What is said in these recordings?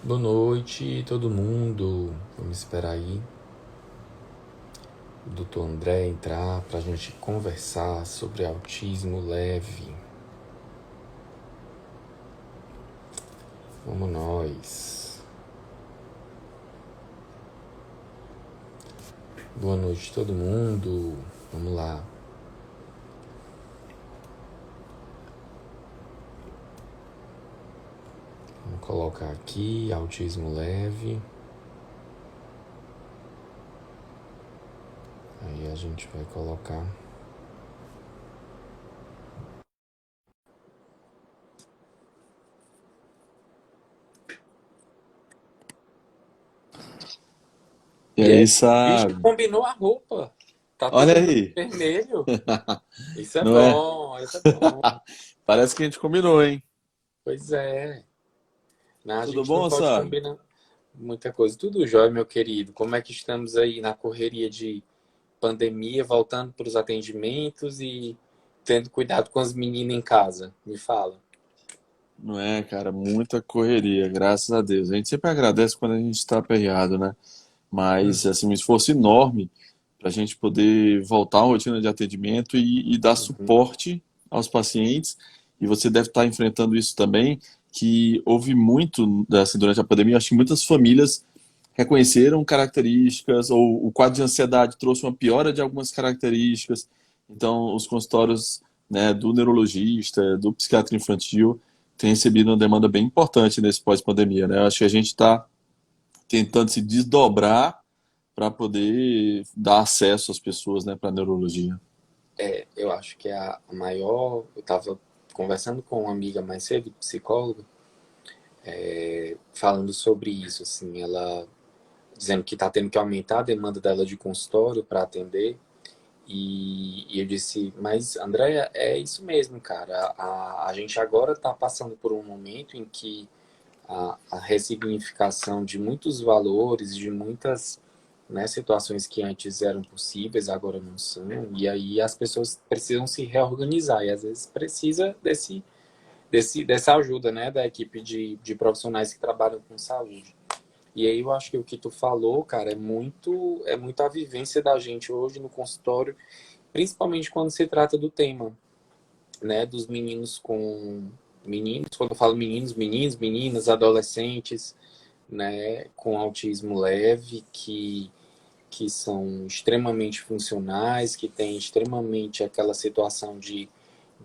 Boa noite, todo mundo. Vamos esperar aí o Dr. André entrar para a gente conversar sobre autismo leve. Vamos nós. Boa noite, todo mundo. Vamos lá. Vamos colocar aqui autismo leve. Aí a gente vai colocar. E E aí, aí, o bicho sabe? combinou a roupa. Tá Olha todo mundo aí, vermelho. Isso é não é? bom, isso é bom. Parece que a gente combinou, hein? Pois é. Não, a Tudo gente não bom, pode sabe? combinar muita coisa. Tudo jóia, meu querido. Como é que estamos aí na correria de pandemia, voltando para os atendimentos e tendo cuidado com as meninas em casa? Me fala. Não é, cara, muita correria, graças a Deus. A gente sempre agradece quando a gente está aperreado, né? Mas, Uhum, assim, um esforço enorme para a gente poder voltar à rotina de atendimento e dar uhum, suporte aos pacientes. E você deve estar enfrentando isso também, que houve muito, assim, durante a pandemia, acho que muitas famílias reconheceram características, ou o quadro de ansiedade trouxe uma piora de algumas características. Então, os consultórios, né, do neurologista, do psiquiatra infantil, têm recebido uma demanda bem importante nesse pós-pandemia, né? Acho que a gente está tentando se desdobrar para poder dar acesso às pessoas, né, para a neurologia. eu acho que é a maior. Eu estava conversando com uma amiga mais cedo, psicóloga, falando sobre isso, assim, ela dizendo que está tendo que aumentar a demanda dela de consultório para atender. E eu disse, mas Andréia, é isso mesmo, cara. A gente agora está passando por um momento em que a ressignificação de muitos valores, de muitas, né, situações que antes eram possíveis, agora não são. E aí as pessoas precisam se reorganizar e às vezes precisa dessa ajuda, né, da equipe de profissionais que trabalham com saúde. E aí eu acho que o que tu falou, cara, é muito a vivência da gente hoje no consultório, principalmente quando se trata do tema, né, dos meninos com meninos, quando eu falo meninos, meninas, adolescentes, né, com autismo leve, que são extremamente funcionais, que têm extremamente aquela situação de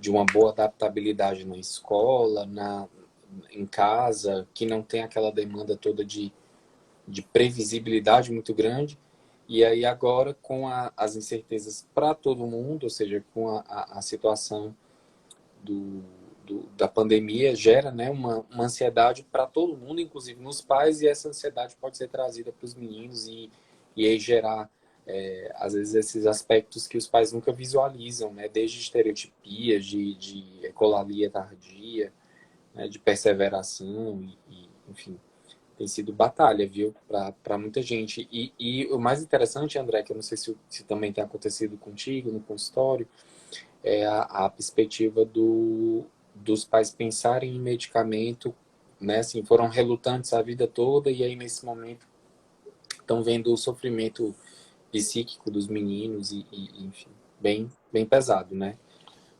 uma boa adaptabilidade na escola, em casa, que não tem aquela demanda toda de previsibilidade muito grande. E aí agora, com as incertezas para todo mundo, ou seja, com a situação do, da pandemia, gera, né, uma ansiedade para todo mundo, inclusive nos pais, e essa ansiedade pode ser trazida para os meninos e aí gerar, às vezes, esses aspectos que os pais nunca visualizam, né, desde estereotipias, de ecolalia tardia, né, de perseveração, enfim, tem sido batalha, viu, para muita gente. E o mais interessante, André, que eu não sei se também tem acontecido contigo no consultório, é a perspectiva dos pais pensarem em medicamento, né, assim, foram relutantes a vida toda e aí nesse momento estão vendo o sofrimento psíquico dos meninos enfim, bem pesado, né?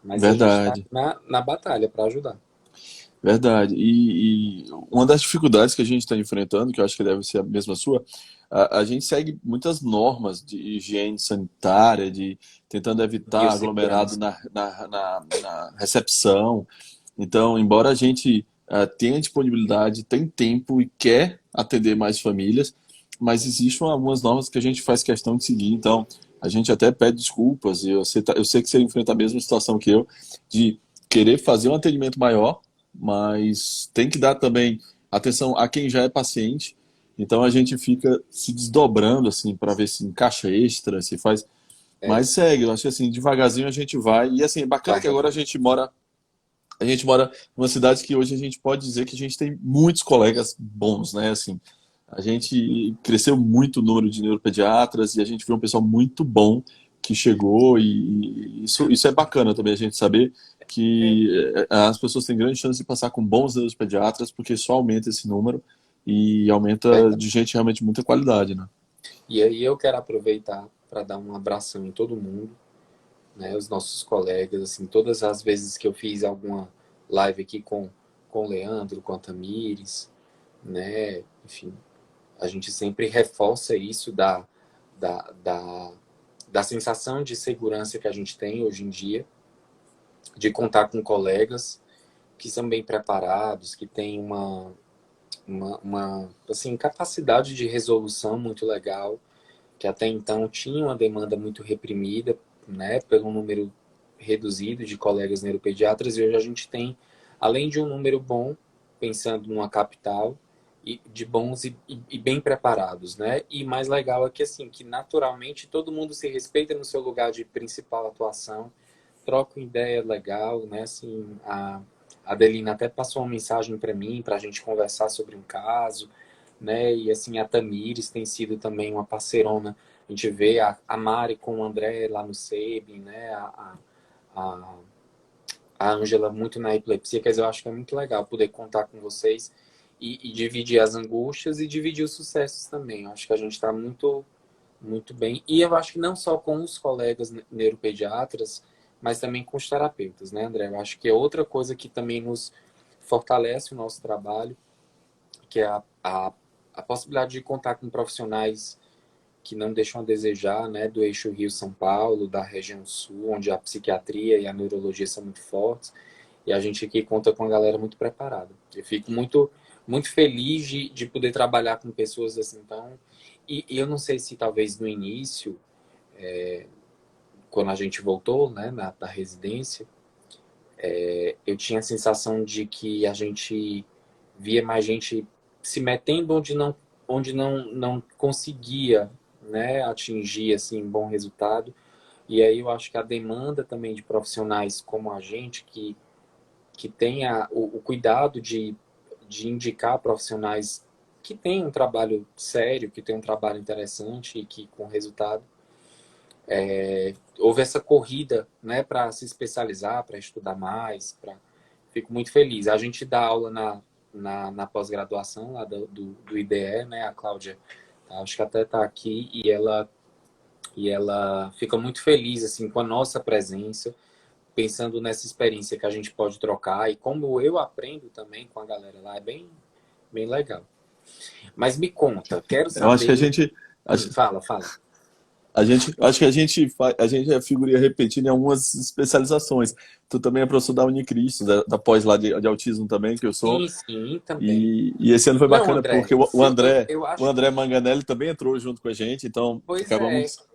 Mas a gente está Verdade, na batalha para ajudar. verdade. E uma das dificuldades que a gente está enfrentando, que eu acho que deve ser a mesma sua, a gente segue muitas normas de higiene sanitária, de tentando evitar aglomerado Biossegurança. na recepção. Então, embora a gente tenha disponibilidade, tem tempo e quer atender mais famílias, mas existem algumas normas que a gente faz questão de seguir. Então, a gente até pede desculpas, e eu sei que você enfrenta a mesma situação que eu, de querer fazer um atendimento maior, mas tem que dar também atenção a quem já é paciente. Então, a gente fica se desdobrando assim para ver se encaixa extra, se faz. É, Mas segue, eu acho que assim, devagarzinho a gente vai. E assim, é bacana vai que agora resolver. a gente mora numa cidade que hoje a gente pode dizer que a gente tem muitos colegas bons, né? Assim, a gente cresceu muito o número de neuropediatras e a gente viu um pessoal muito bom que chegou e isso é bacana também a gente saber que as pessoas têm grande chance de passar com bons neuropediatras porque só aumenta esse número e aumenta de gente realmente de muita qualidade, né? E aí eu quero aproveitar para dar um abração em todo mundo, né? Os nossos colegas, assim, todas as vezes que eu fiz alguma live aqui com o Leandro, com a Tamires, né? Enfim, a gente sempre reforça isso da, da, da sensação de segurança que a gente tem hoje em dia, de contar com colegas que são bem preparados, que têm uma assim, capacidade de resolução muito legal, que até então tinha uma demanda muito reprimida, né, pelo número reduzido de colegas neuropediatras, e hoje a gente tem, além de um número bom, pensando numa capital, e de bons e bem preparados, né? E mais legal é que, assim, que naturalmente todo mundo se respeita no seu lugar de principal atuação, troca uma ideia legal, né? Assim, a Adelina até passou uma mensagem para mim, para a gente conversar sobre um caso, né? E assim, a Tamires tem sido também uma parceirona. A gente vê a Mari com o André lá no SEB, né? A, a Ângela muito na epilepsia, quer dizer, eu acho que é muito legal poder contar com vocês e dividir as angústias e dividir os sucessos também. Eu acho que a gente está muito bem. E eu acho que não só com os colegas neuropediatras, mas também com os terapeutas, né, André? Eu acho que é outra coisa que também nos fortalece o nosso trabalho, que é a possibilidade de contar com profissionais que não deixam a desejar, né, do eixo Rio-São Paulo, da região sul, onde a psiquiatria e a neurologia são muito fortes, e a gente aqui conta com uma galera muito preparada. Eu fico muito feliz de poder trabalhar com pessoas assim, então, e eu não sei se talvez no início, quando a gente voltou, né, na residência, eu tinha a sensação de que a gente via mais gente se metendo onde não conseguia, né, atingir assim um bom resultado. E aí eu acho que a demanda também de profissionais como a gente que tenha o cuidado de indicar profissionais que têm um trabalho sério, que têm um trabalho interessante e que com resultado, houve essa corrida, né, para se especializar, para estudar mais, fico muito feliz. A gente dá aula na pós-graduação lá do IDE, né, a Cláudia, tá? Acho que até está aqui, e ela fica muito feliz assim com a nossa presença, pensando nessa experiência que a gente pode trocar e como eu aprendo também com a galera lá, é bem legal. Mas me conta, quero Eu acho que saber. a, Fala. acho que a gente é figurinha repetida em algumas especializações. Tu também é professor da Unicristo, da pós lá de autismo também, que eu sou. Sim, também. E esse ano foi Não, bacana André, porque eu o acho André que. Manganelli também entrou junto com a gente, então Pois é. acabamos.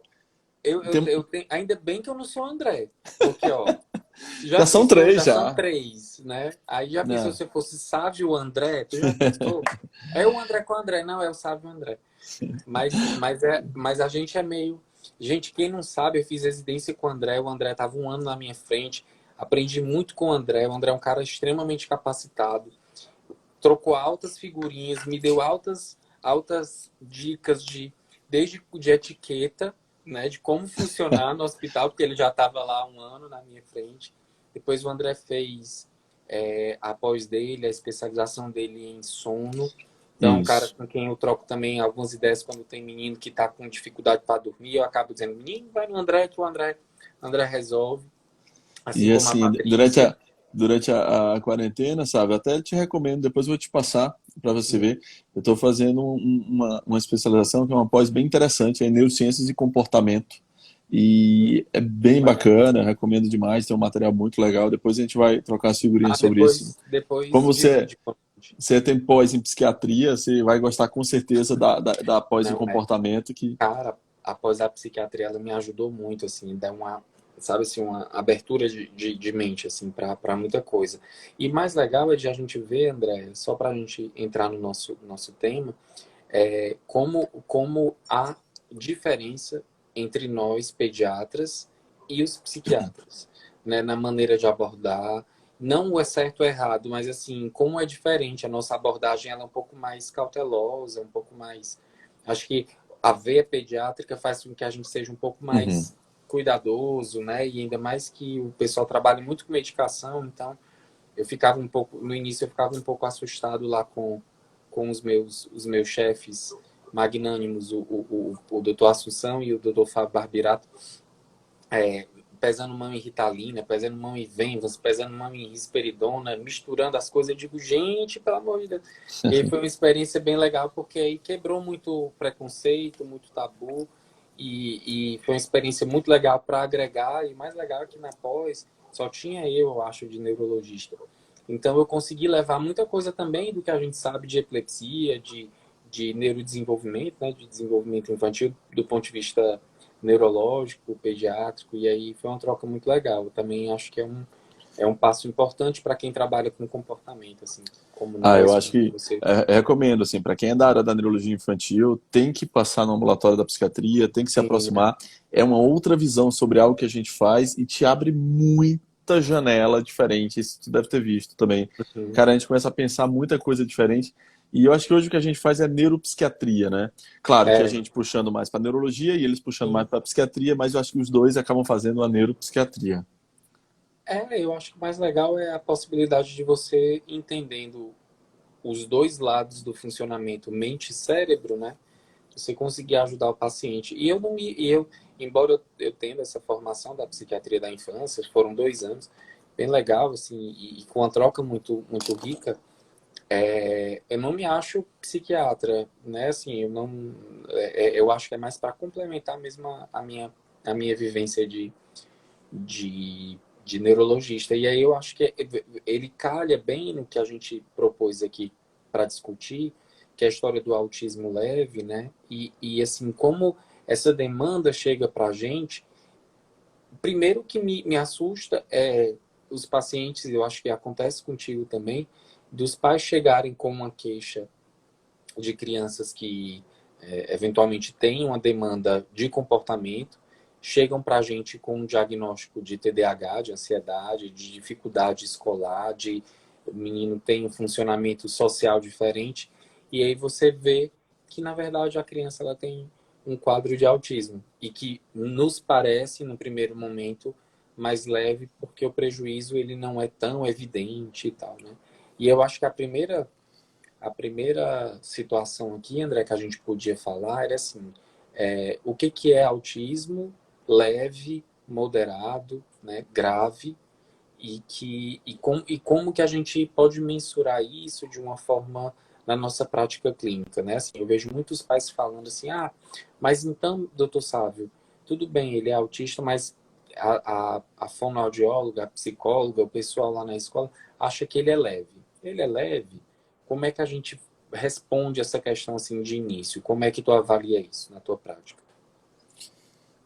Eu tenho, ainda bem que eu não sou André. Porque, ó, já Já são pensou? três Já são já. três, né? Aí já pensou Né? se eu fosse Sávio André? Tu já pensou? É o André com o André, não, é o Sávio André. Mas a gente é meio. Gente, quem não sabe, eu fiz residência com o André estava um ano na minha frente, aprendi muito com o André é um cara extremamente capacitado, trocou altas figurinhas, me deu altas dicas desde de etiqueta, né, de como funcionar no hospital, porque ele já estava lá um ano na minha frente. Depois o André fez a pós dele, a especialização dele em sono. Então, é um cara Isso. com quem eu troco também algumas ideias quando tem menino que está com dificuldade para dormir. Eu acabo dizendo, menino, vai no André, que o André resolve. Assim E como a assim, durante Patrícia. durante a quarentena, sabe? Até te recomendo, depois eu vou te passar para você ver. Eu estou fazendo uma especialização que é uma pós bem interessante, é em neurociências e comportamento. E é bem Legal. bacana, recomendo demais, tem um material muito legal. Depois a gente vai trocar as figurinhas Ah, sobre isso. Como depois divide com a gente. você tem pós em psiquiatria, você vai gostar com certeza da pós em Não, comportamento, que cara, após a psiquiatria, ela me ajudou muito, assim, dar uma, sabe assim, uma abertura de mente, assim, para muita coisa. E mais legal é de a gente ver, André, só para a gente entrar no nosso tema, como há diferença entre nós, pediatras, e os psiquiatras, né, na maneira de abordar, não o é certo ou errado, mas assim, como é diferente, a nossa abordagem ela é um pouco mais cautelosa, um pouco mais, acho que a veia pediátrica faz com que a gente seja um pouco uhum. mais cuidadoso, né, e ainda mais que o pessoal trabalha muito com medicação, então eu ficava um pouco, no início eu ficava um pouco assustado lá com com os meus chefes magnânimos, o doutor Assunção e o doutor Fábio Barbirato, pesando mão em Ritalina, pesando mão em Venvas, pesando mão em Risperidona, misturando as coisas. Eu digo, gente, pelo amor de Deus. E aí foi uma experiência bem legal, porque aí quebrou muito preconceito, muito tabu, e foi uma experiência muito legal para agregar, e mais legal é que na pós só tinha eu acho, de neurologista. Então eu consegui levar muita coisa também do que a gente sabe de epilepsia, de neurodesenvolvimento, né, de desenvolvimento infantil, do ponto de vista neurológico, pediátrico, e aí foi uma troca muito legal. Eu também acho que é um passo importante para quem trabalha com comportamento, assim, como Eu nós, acho como que você. recomendo, assim, para quem é da área da neurologia infantil, tem que passar no ambulatório da psiquiatria, tem que se Sim, aproximar. É uma outra visão sobre algo que a gente faz e te abre muita janela diferente. Isso tu deve ter visto também. uhum. Cara, a gente começa a pensar muita coisa diferente. E eu acho que hoje o que a gente faz é neuropsiquiatria, né? Claro que a É, gente puxando mais para neurologia e eles puxando mais sim. para psiquiatria, mas eu acho que os dois acabam fazendo a neuropsiquiatria. Eu acho que o mais legal é a possibilidade de você entendendo os dois lados do funcionamento mente e cérebro, né? Você conseguir ajudar o paciente. E eu não e eu, embora eu tenha essa formação da psiquiatria da infância, foram 2 anos, bem legal, assim, e com uma troca muito, muito rica. Eu não me acho psiquiatra, né? Assim, eu não, eu acho que é mais para complementar mesmo a minha vivência de neurologista. E aí eu acho que ele calha bem no que a gente propôs aqui para discutir, que é a história do autismo leve, né? E assim, como essa demanda chega para a gente, primeiro que me assusta é os pacientes, eu acho que acontece contigo também, dos pais chegarem com uma queixa de crianças que eventualmente têm uma demanda de comportamento, chegam para a gente com um diagnóstico de TDAH, de ansiedade, de dificuldade escolar, de o menino tem um funcionamento social diferente, e aí você vê que, na verdade, a criança ela tem um quadro de autismo, e que nos parece, no primeiro momento, mais leve, porque o prejuízo ele não é tão evidente e tal, né? E eu acho que a primeira situação aqui, André, que a gente podia falar era assim, o que é autismo leve, moderado, né, grave, e como que a gente pode mensurar isso de uma forma na nossa prática clínica, né? Assim, eu vejo muitos pais falando assim, mas então, doutor Sávio, tudo bem, ele é autista, mas a fonoaudióloga, a psicóloga, o pessoal lá na escola acha que ele é leve. Ele é leve? Como é que a gente responde essa questão assim de início? Como é que tu avalia isso na tua prática?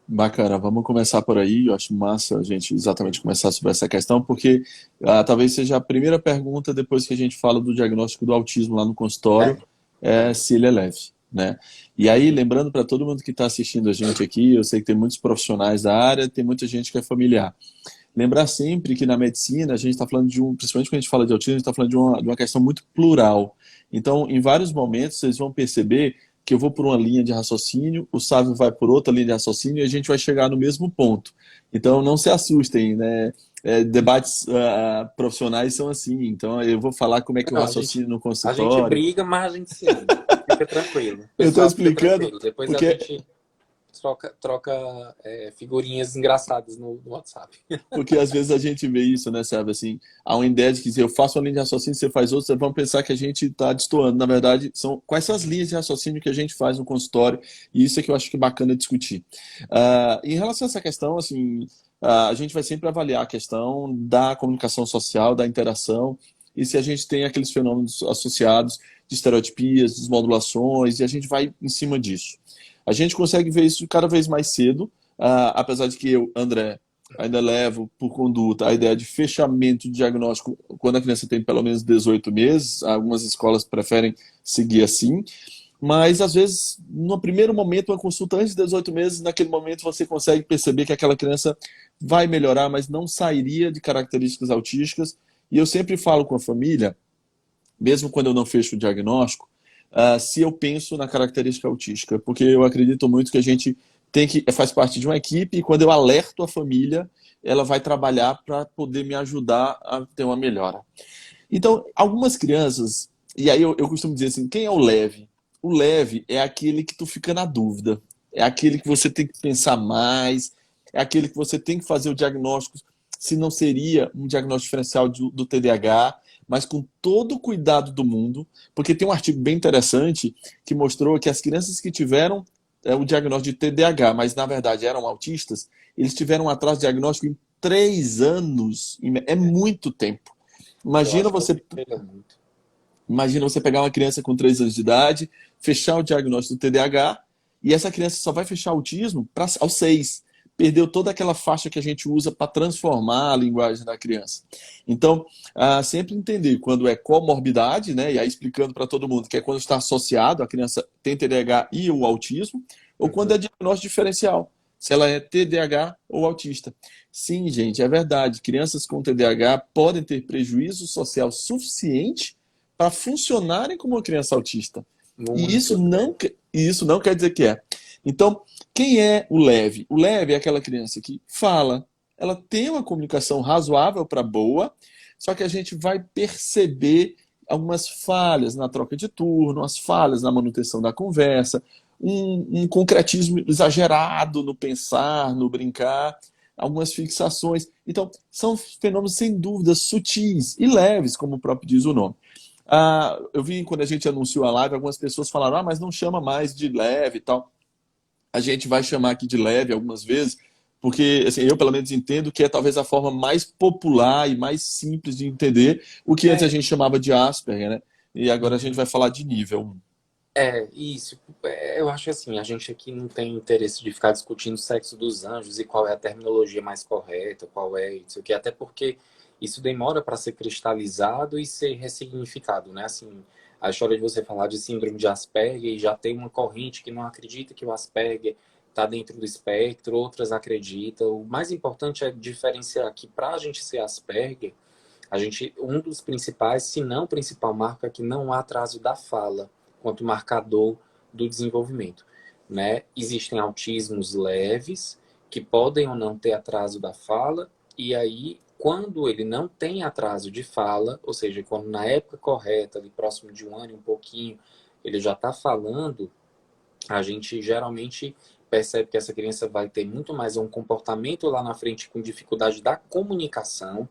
Bacana, vamos começar por aí. Eu acho massa a gente exatamente começar sobre essa questão, porque talvez seja a primeira pergunta depois que a gente fala do diagnóstico do autismo lá no consultório, É. é se ele é leve, né? E aí, Uhum. lembrando para todo mundo que está assistindo a gente aqui, eu sei que tem muitos profissionais da área, tem muita gente que é familiar. Lembrar sempre que na medicina a gente está falando principalmente quando a gente fala de autismo, a gente está falando de uma questão muito plural. Então, em vários momentos, vocês vão perceber que eu vou por uma linha de raciocínio, o Sávio vai por outra linha de raciocínio e a gente vai chegar no mesmo ponto. Então, não se assustem, né? Debates profissionais são assim. Então, eu vou falar como é que eu Não, a gente, raciocínio no a gente consultório. briga, mas a gente se ama. Fica tranquilo. Eu estou Pessoal, fica explicando tranquilo. Depois a porque gente troca figurinhas engraçadas no WhatsApp. Porque às vezes a gente vê isso, né, sabe, assim, há uma ideia de que se eu faço uma linha de raciocínio, você faz outra, vocês vão pensar que a gente está destoando. Na verdade, quais são as linhas de raciocínio que a gente faz no consultório, e isso é que eu acho que é bacana discutir. Em relação a essa questão, assim, a gente vai sempre avaliar a questão da comunicação social, da interação, e se a gente tem aqueles fenômenos associados de estereotipias, desmodulações, e a gente vai em cima disso. A gente consegue ver isso cada vez mais cedo, apesar de que eu, André, ainda levo por conduta a ideia de fechamento de diagnóstico quando a criança tem pelo menos 18 meses. Algumas escolas preferem seguir assim. Mas, às vezes, no primeiro momento, uma consulta antes de 18 meses, naquele momento você consegue perceber que aquela criança vai melhorar, mas não sairia de características autísticas. E eu sempre falo com a família, mesmo quando eu não fecho o diagnóstico, se eu penso na característica autística, porque eu acredito muito que a gente faz parte de uma equipe e quando eu alerto a família, ela vai trabalhar para poder me ajudar a ter uma melhora. Então, algumas crianças, E aí eu costumo dizer assim, quem é o leve? O leve é aquele que tu fica na dúvida. É aquele que você tem que pensar mais, é aquele que você tem que fazer o diagnóstico, se não seria um diagnóstico diferencial do TDAH, mas com todo o cuidado do mundo, porque tem um artigo bem interessante que mostrou que as crianças que tiveram o diagnóstico de TDAH, mas na verdade eram autistas, eles tiveram um atraso diagnóstico em 3 anos. É muito tempo. Eu Imagina acho que é o você que pega muito. Imagina você pegar uma criança com 3 anos de idade, fechar o diagnóstico do TDAH, e essa criança só vai fechar autismo aos 6. Perdeu toda aquela faixa que a gente usa para transformar a linguagem da criança. Então, sempre entender quando é comorbidade, né? E aí explicando para todo mundo que é quando está associado, a criança tem TDAH e o autismo, ou quando é Uhum. diagnóstico diferencial, se ela é TDAH ou autista. Sim, gente, é verdade. Crianças com TDAH podem ter prejuízo social suficiente para funcionarem como uma criança autista. E Muito. isso não quer dizer que é. Então, quem é o leve? O leve é aquela criança que fala, ela tem uma comunicação razoável para boa, só que a gente vai perceber algumas falhas na troca de turno, as falhas na manutenção da conversa, um concretismo exagerado no pensar, no brincar, algumas fixações. Então, são fenômenos sem dúvida sutis e leves, como o próprio diz o nome. Eu vi quando a gente anunciou a live, algumas pessoas falaram, mas não chama mais de leve e tal. A gente vai chamar aqui de leve algumas vezes, porque assim, eu pelo menos entendo que é talvez a forma mais popular e mais simples de entender o que antes a É, gente chamava de Asperger, né? E agora a gente uhum. vai falar de nível 1. Isso. Eu acho assim, a gente aqui não tem interesse de ficar discutindo o sexo dos anjos e qual é a terminologia mais correta, qual é isso aqui, até porque isso demora para ser cristalizado e ser ressignificado, né? Assim, a história de você falar de síndrome de Asperger e já tem uma corrente que não acredita que o Asperger está dentro do espectro, outras acreditam. O mais importante é diferenciar que para a gente ser Asperger, um dos principais, se não o principal marco, é que não há atraso da fala quanto marcador do desenvolvimento, né? Existem autismos leves que podem ou não ter atraso da fala, e aí quando ele não tem atraso de fala, ou seja, quando na época correta, ali próximo de 1 ano e um pouquinho, ele já está falando, a gente geralmente percebe que essa criança vai ter muito mais um comportamento lá na frente com dificuldade da comunicação,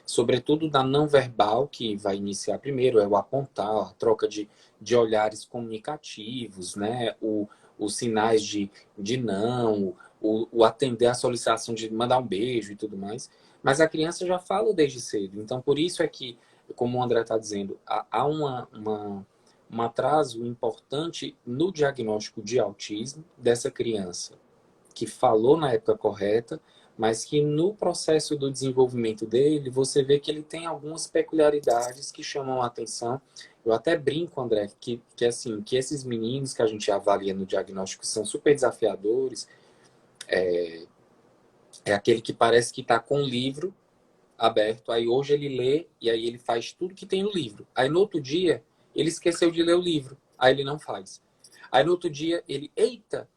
sobretudo da não verbal, que vai iniciar primeiro, é o apontar, a troca de olhares comunicativos, né? Os sinais de não, o atender a solicitação de mandar um beijo e tudo mais. Mas a criança já fala desde cedo. Então, por isso é que, como o André está dizendo, há um atraso importante no diagnóstico de autismo dessa criança que falou na época correta, mas que no processo do desenvolvimento dele, você vê que ele tem algumas peculiaridades que chamam a atenção. Eu até brinco, André, que assim, que esses meninos que a gente avalia no diagnóstico são super desafiadores, é aquele que parece que está com o livro aberto, aí hoje ele lê e aí ele faz tudo que tem no livro. Aí no outro dia, ele esqueceu de ler o livro, aí ele não faz. Aí no outro dia, eita,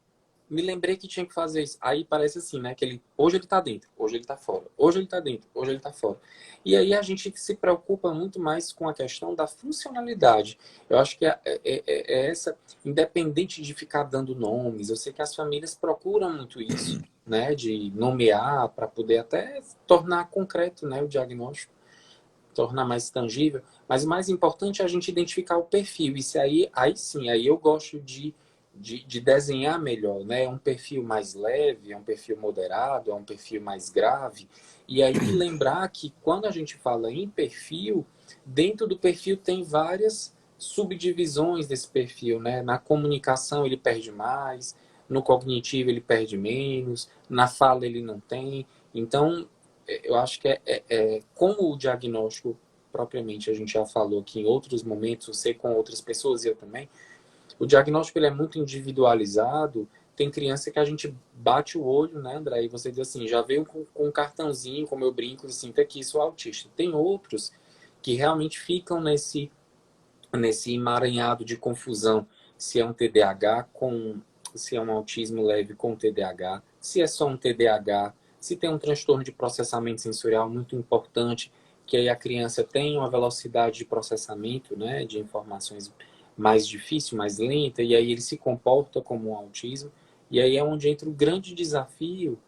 me lembrei que tinha que fazer isso. Aí parece assim, né? Que hoje ele tá dentro, hoje ele tá fora. Hoje ele tá dentro, hoje ele tá fora. E aí a gente se preocupa muito mais com a questão da funcionalidade. Eu acho que é essa, independente de ficar dando nomes, eu sei que as famílias procuram muito isso, né? De nomear para poder até tornar concreto, né, o diagnóstico, tornar mais tangível. Mas o mais importante é a gente identificar o perfil. Isso aí sim, aí eu gosto de desenhar melhor, né? É um perfil mais leve, é um perfil moderado, é um perfil mais grave. E aí lembrar que quando a gente fala em perfil, dentro do perfil tem várias subdivisões desse perfil, né? Na comunicação ele perde mais, no cognitivo ele perde menos, na fala ele não tem. Então, eu acho que como o diagnóstico propriamente a gente já falou aqui em outros momentos, você com outras pessoas e eu também, o diagnóstico ele é muito individualizado. Tem criança que a gente bate o olho, né, André? E você diz assim, já veio com um cartãozinho, como eu brinco, assim, tá aqui, sou autista. Tem outros que realmente ficam nesse emaranhado de confusão, se é um TDAH se é um autismo leve com TDAH, se é só um TDAH, se tem um transtorno de processamento sensorial muito importante, que aí a criança tem uma velocidade de processamento, né, de informações mais difícil, mais lenta, e aí ele se comporta como um autismo, e aí é onde entra o grande desafio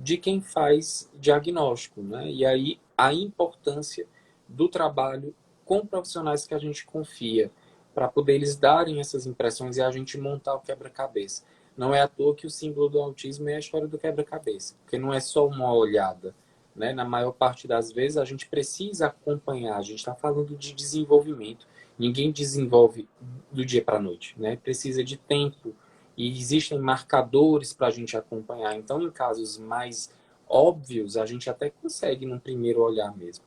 de quem faz diagnóstico, né? E aí a importância do trabalho com profissionais que a gente confia, para poder eles darem essas impressões e a gente montar o quebra-cabeça. Não é à toa que o símbolo do autismo é a história do quebra-cabeça, porque não é só uma olhada, né? Na maior parte das vezes a gente precisa acompanhar, a gente está falando de desenvolvimento. Ninguém desenvolve do dia para a noite, né? Precisa de tempo e existem marcadores para a gente acompanhar. Então, em casos mais óbvios, a gente até consegue num primeiro olhar mesmo.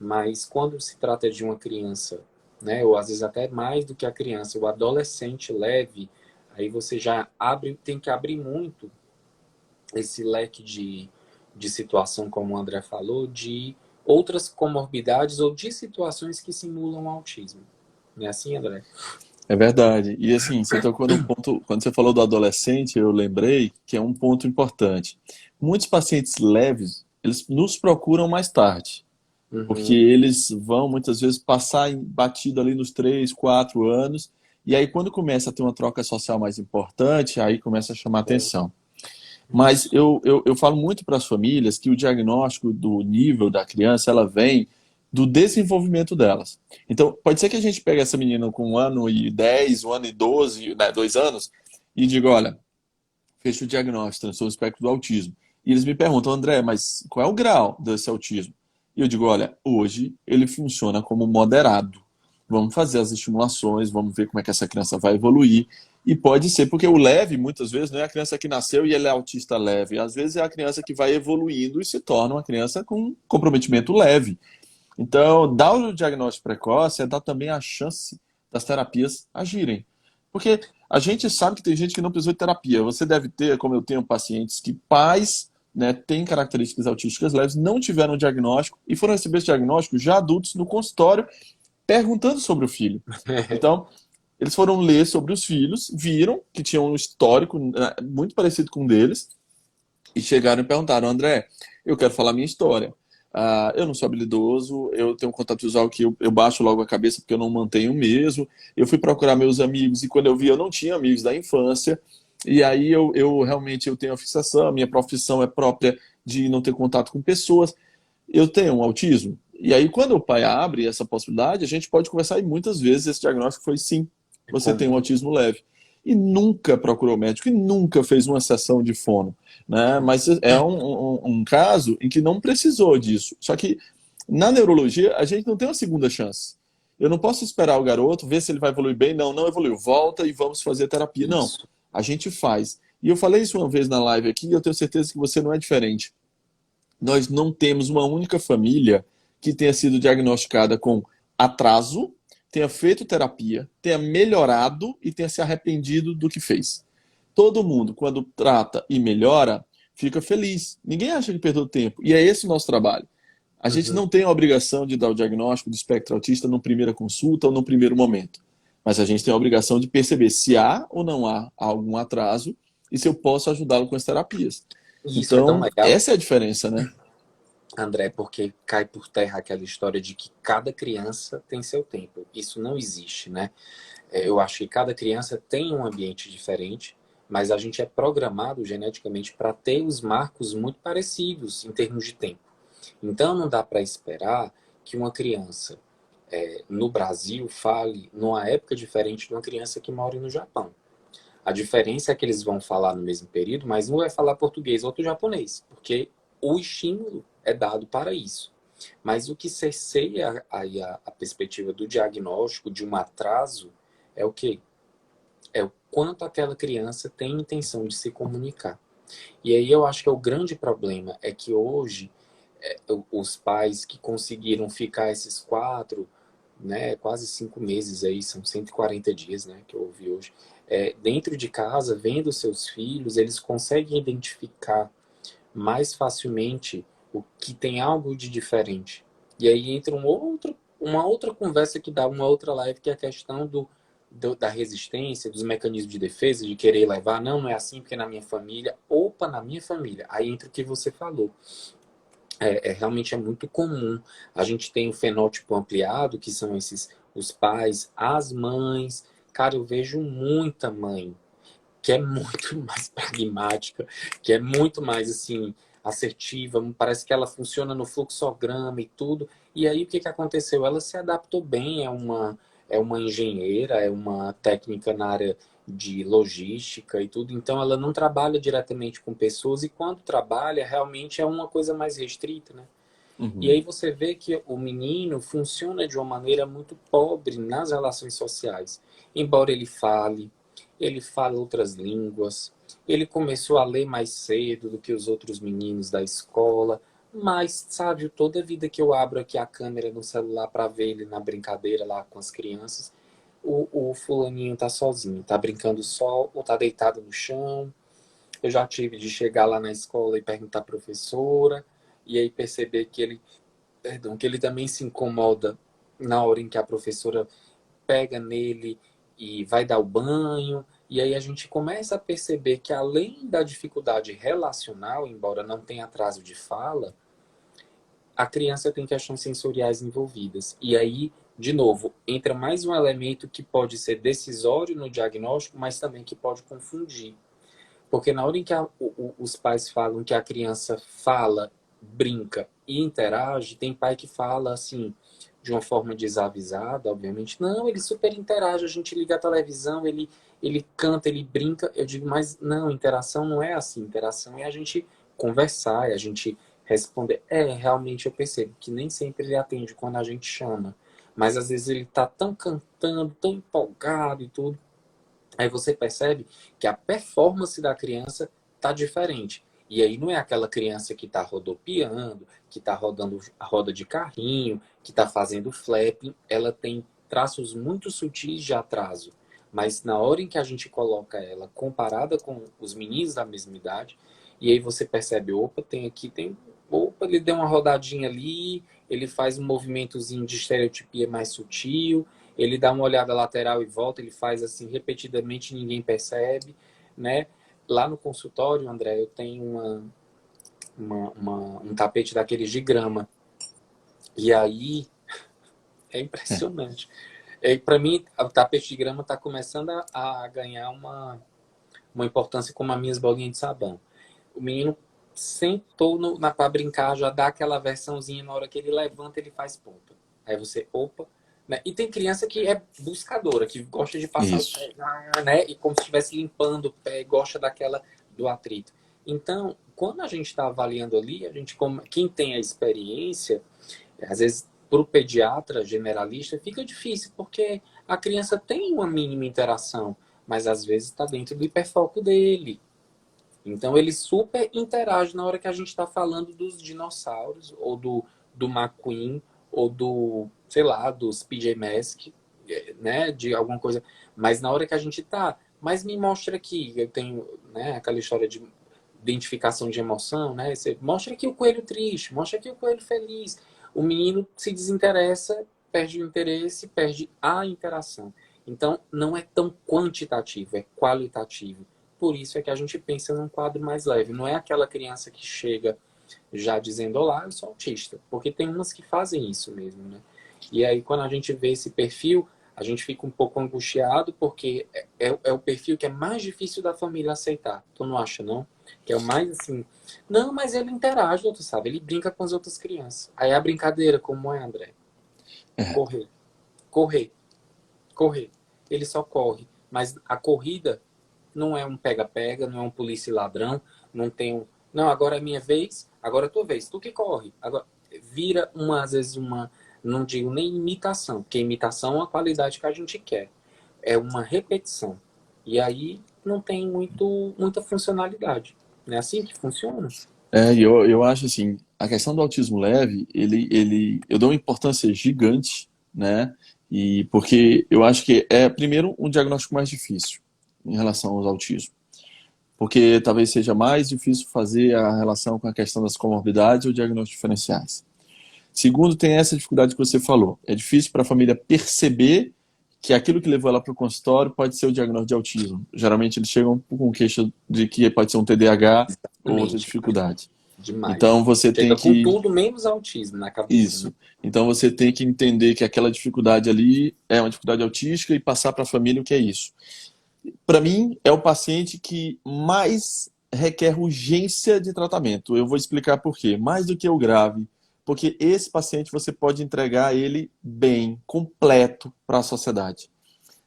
Mas quando se trata de uma criança, né, ou às vezes até mais do que a criança, o adolescente leve, aí você já abre, tem que abrir muito esse leque de situação, como o André falou, de outras comorbidades ou de situações que simulam autismo. Não é assim, André? É verdade. E assim, você tocou num ponto, quando você falou do adolescente, eu lembrei que é um ponto importante. Muitos pacientes leves, eles nos procuram mais tarde, porque Uhum. eles vão muitas vezes passar batido ali nos 3, 4 anos, e aí quando começa a ter uma troca social mais importante, aí começa a chamar É, atenção. Mas isso. eu falo muito para as famílias que o diagnóstico do nível da criança, ela vem do desenvolvimento delas. Então, pode ser que a gente pegue essa menina com 1 ano e 10, 1 ano e 12, né, 2 anos, e diga, olha, fecha o diagnóstico, transtorno do espectro do autismo. E eles me perguntam, André, mas qual é o grau desse autismo? E eu digo, olha, hoje ele funciona como moderado. Vamos fazer as estimulações, vamos ver como é que essa criança vai evoluir. E pode ser, porque o leve, muitas vezes, não é a criança que nasceu e ele é autista leve. Às vezes é a criança que vai evoluindo e se torna uma criança com comprometimento leve. Então, dar o diagnóstico precoce é dar também a chance das terapias agirem. Porque a gente sabe que tem gente que não precisou de terapia. Você deve ter, como eu tenho pacientes, que pais, né, têm características autísticas leves, não tiveram diagnóstico e foram receber esse diagnóstico já adultos no consultório, perguntando sobre o filho. Então, eles foram ler sobre os filhos, viram que tinham um histórico, né, muito parecido com o deles, e chegaram e perguntaram, André, eu quero falar minha história. Eu não sou habilidoso, eu tenho um contato visual que eu baixo logo a cabeça porque eu não mantenho mesmo. Eu fui procurar meus amigos e quando eu vi eu não tinha amigos da infância. E aí eu realmente eu tenho a fixação, a minha profissão é própria de não ter contato com pessoas. Eu tenho um autismo. E aí quando o pai abre essa possibilidade, a gente pode conversar e muitas vezes esse diagnóstico foi sim, É você tem um comum. autismo leve. E nunca procurou médico e nunca fez uma sessão de fono, né? Mas é um caso em que não precisou disso. Só que na neurologia a gente não tem uma segunda chance. Eu não posso esperar o garoto, ver se ele vai evoluir bem. Não, não evoluiu. Volta e vamos fazer terapia. Não, Isso. a gente faz. E eu falei isso uma vez na live aqui e eu tenho certeza que você não é diferente. Nós não temos uma única família que tenha sido diagnosticada com atraso, tenha feito terapia, tenha melhorado e tenha se arrependido do que fez. Todo mundo, quando trata e melhora, fica feliz. Ninguém acha que perdeu tempo. E é esse o nosso trabalho. A gente Uhum. não tem a obrigação de dar o diagnóstico do espectro autista na primeira consulta ou no primeiro momento. Mas a gente tem a obrigação de perceber se há ou não há algum atraso e se eu posso ajudá-lo com as terapias. E isso é tão Então, legal, essa é a diferença, né? André, porque cai por terra aquela história de que cada criança tem seu tempo. Isso não existe, né? Eu acho que cada criança tem um ambiente diferente, mas a gente é programado geneticamente para ter os marcos muito parecidos em termos de tempo. Então não dá para esperar que uma criança no Brasil fale numa época diferente de uma criança que mora no Japão. A diferença é que eles vão falar no mesmo período, mas um vai falar português, outro japonês, porque o estímulo é dado para isso. Mas o que cerceia a perspectiva do diagnóstico de um atraso é o quê? É o quanto aquela criança tem intenção de se comunicar. E aí eu acho que o grande problema é que hoje os pais que conseguiram ficar esses 4, né, quase 5 meses aí, são 140 dias, né, que eu ouvi hoje, dentro de casa, vendo seus filhos, eles conseguem identificar mais facilmente o que tem algo de diferente. E aí entra uma outra conversa que dá uma outra live, que é a questão da resistência, dos mecanismos de defesa, de querer levar, não, não é assim, porque na minha família, opa, na minha família. Aí entra o que você falou. realmente é muito comum. A gente tem o fenótipo ampliado, que são os pais, as mães. Cara, eu vejo muita mãe que é muito mais pragmática, que é muito mais assim assertiva, parece que ela funciona no fluxograma e tudo. E aí o que que aconteceu? Ela se adaptou bem, é uma engenheira, é uma técnica na área de logística e tudo, então ela não trabalha diretamente com pessoas e quando trabalha realmente é uma coisa mais restrita, né? E Uhum. aí você vê que o menino funciona de uma maneira muito pobre nas relações sociais. Embora ele fala outras línguas, ele começou a ler mais cedo do que os outros meninos da escola, mas, sabe, toda vida que eu abro aqui a câmera no celular para ver ele na brincadeira lá com as crianças, o fulaninho tá sozinho, tá brincando só ou tá deitado no chão. Eu já tive de chegar lá na escola e perguntar à professora, e aí perceber que ele também se incomoda na hora em que a professora pega nele e vai dar o banho. E aí a gente começa a perceber que além da dificuldade relacional, embora não tenha atraso de fala, a criança tem questões sensoriais envolvidas. E aí, de novo, entra mais um elemento que pode ser decisório no diagnóstico, mas também que pode confundir. Porque na hora em que os pais falam que a criança fala, brinca e interage, tem pai que fala assim, de uma forma desavisada, obviamente. Não, ele super interage, a gente liga a televisão, ele canta, ele brinca. Eu digo, mas não, interação não é assim. Interação é a gente conversar, é a gente responder. Realmente eu percebo que nem sempre ele atende quando a gente chama. Mas às vezes ele tá tão cantando, tão empolgado e tudo. Aí você percebe que a performance da criança tá diferente. E aí não é aquela criança que está rodopiando, que está rodando a roda de carrinho, que está fazendo flapping. Ela tem traços muito sutis de atraso. Mas na hora em que a gente coloca ela comparada com os meninos da mesma idade, e aí você percebe, opa, opa, ele deu uma rodadinha ali, ele faz um movimentozinho de estereotipia mais sutil, ele dá uma olhada lateral e volta, ele faz assim repetidamente, ninguém percebe, né? Lá no consultório, André, eu tenho um tapete daqueles de grama. E aí é impressionante. Para mim, o tapete de grama está começando a ganhar uma importância como as minhas bolinhas de sabão. O menino sentou para brincar, já dá aquela versãozinha, na hora que ele levanta, ele faz ponta. Aí você, opa, né? E tem criança que é buscadora, que gosta de passar o Isso. pé, né? E como se estivesse limpando o pé, gosta do atrito. Então, quando a gente está avaliando ali, quem tem a experiência, às vezes para o pediatra generalista fica difícil, porque a criança tem uma mínima interação, mas às vezes está dentro do hiperfoco dele. Então ele super interage na hora que a gente está falando dos dinossauros, ou do McQueen, ou sei lá, dos PJ Masks, né, de alguma coisa. Mas na hora que a gente tá, mas me mostra aqui, eu tenho, né, aquela história de identificação de emoção, né? Você mostra aqui o coelho triste, mostra aqui o coelho feliz. O menino se desinteressa, perde o interesse, perde a interação. Então, não é tão quantitativo, é qualitativo. Por isso é que a gente pensa num quadro mais leve. Não é aquela criança que chega já dizendo, olá, eu sou autista. Porque tem umas que fazem isso mesmo, né? E aí, quando a gente vê esse perfil, a gente fica um pouco angustiado, porque é o perfil que é mais difícil da família aceitar. Tu não acha, não? Que é o mais assim. Não, mas ele interage, tu sabe? Ele brinca com as outras crianças. Aí a brincadeira, como é, André? É. Correr, correr, correr. Ele só corre. Mas a corrida não é um pega-pega, não é um polícia e ladrão, não tem um. Não, agora é minha vez, agora é tua vez, tu que corre. Agora, vira às vezes não digo nem imitação, porque imitação é uma qualidade que a gente quer. É uma repetição. E aí não tem muita funcionalidade. Não é assim que funciona? E eu acho assim, a questão do autismo leve, eu dou uma importância gigante, né? E porque eu acho que é, primeiro, um diagnóstico mais difícil em relação aos autismo. Porque talvez seja mais difícil fazer a relação com a questão das comorbidades ou diagnósticos diferenciais. Segundo, tem essa dificuldade que você falou. É difícil para a família perceber que aquilo que levou ela para o consultório pode ser o diagnóstico de autismo. Geralmente eles chegam com queixa de que pode ser um TDAH ou outra Exatamente. dificuldade. Demais. Então você tem Chega com que tudo menos autismo na cabeça, né? isso. Então você tem que entender que aquela dificuldade ali é uma dificuldade autística e passar para a família o que é isso. Para mim, é o paciente que mais requer urgência de tratamento. Eu vou explicar por quê. Mais do que o grave, porque esse paciente você pode entregar ele bem, completo para a sociedade.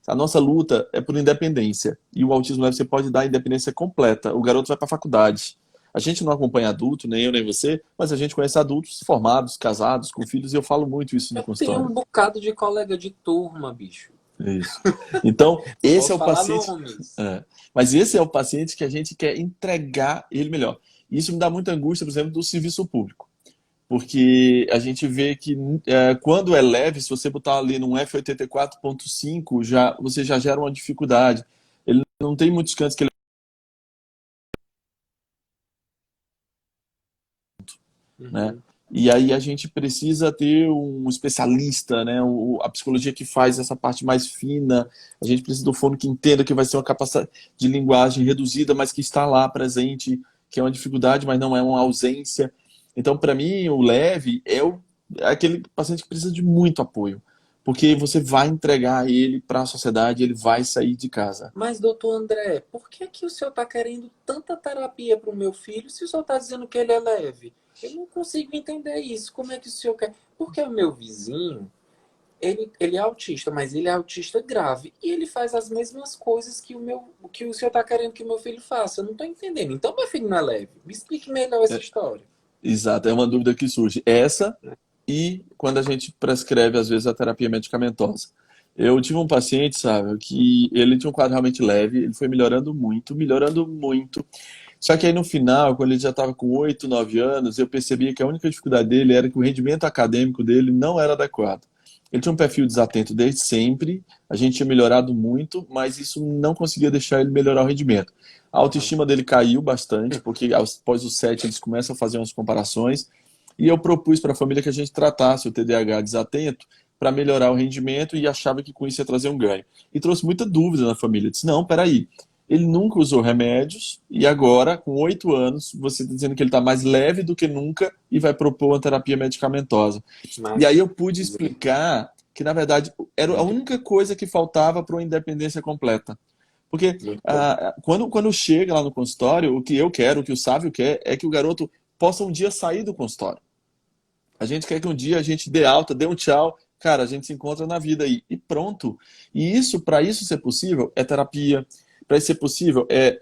A nossa luta é por independência. E o autismo leve você pode dar independência completa. O garoto vai para a faculdade. A gente não acompanha adulto, nem eu nem você, mas a gente conhece adultos formados, casados, com filhos, e eu falo muito isso no Eu tenho consultório. um bocado de colega de turma, bicho. Isso. Então, Não esse é posso o falar paciente. nomes. É. Mas esse é o paciente que a gente quer entregar ele melhor. E isso me dá muita angústia, por exemplo, do serviço público. Porque a gente vê que quando é leve, se você botar ali num F84.5, você já gera uma dificuldade. Ele não tem muitos cantos que ele. Né? Uhum. E aí a gente precisa ter um especialista, né? A psicologia que faz essa parte mais fina. A gente precisa do fono que entenda que vai ser uma capacidade de linguagem reduzida, mas que está lá presente, que é uma dificuldade, mas não é uma ausência. Então, para mim, o leve é aquele paciente que precisa de muito apoio, porque você vai entregar ele para a sociedade, ele vai sair de casa. Mas, doutor André, por que que o senhor está querendo tanta terapia para o meu filho se o senhor está dizendo que ele é leve? Eu não consigo entender isso. Como é que o senhor quer? Porque o meu vizinho, ele é autista, mas ele é autista grave. E ele faz as mesmas coisas que o senhor está querendo que o meu filho faça. Eu não estou entendendo. Então, meu filho não é leve. Me explique melhor essa história. Exato, é uma dúvida que surge. Essa e quando a gente prescreve, às vezes, a terapia medicamentosa. Eu tive um paciente, sabe, que ele tinha um quadro realmente leve, ele foi melhorando muito, melhorando muito. Só que aí no final, quando ele já estava com 8, 9 anos, eu percebi que a única dificuldade dele era que o rendimento acadêmico dele não era adequado. Ele tinha um perfil desatento desde sempre, a gente tinha melhorado muito, mas isso não conseguia deixar ele melhorar o rendimento. A Aham. autoestima dele caiu bastante, porque após os 7 eles começam a fazer umas comparações, e eu propus para a família que a gente tratasse o TDAH desatento para melhorar o rendimento e achava que com isso ia trazer um ganho. E trouxe muita dúvida na família. Eu disse, não, peraí, ele nunca usou remédios e agora, com 8 anos, você está dizendo que ele está mais leve do que nunca e vai propor uma terapia medicamentosa. E aí Mas, eu pude explicar que, na verdade, era a única coisa que faltava para uma independência completa. Porque muito bom. quando chega lá no consultório, o que eu quero, o que o Sávio quer, é que o garoto possa um dia sair do consultório. A gente quer que um dia a gente dê alta, dê um tchau, cara, a gente se encontra na vida aí e pronto. E isso, para isso ser possível, é terapia. Para isso ser possível, é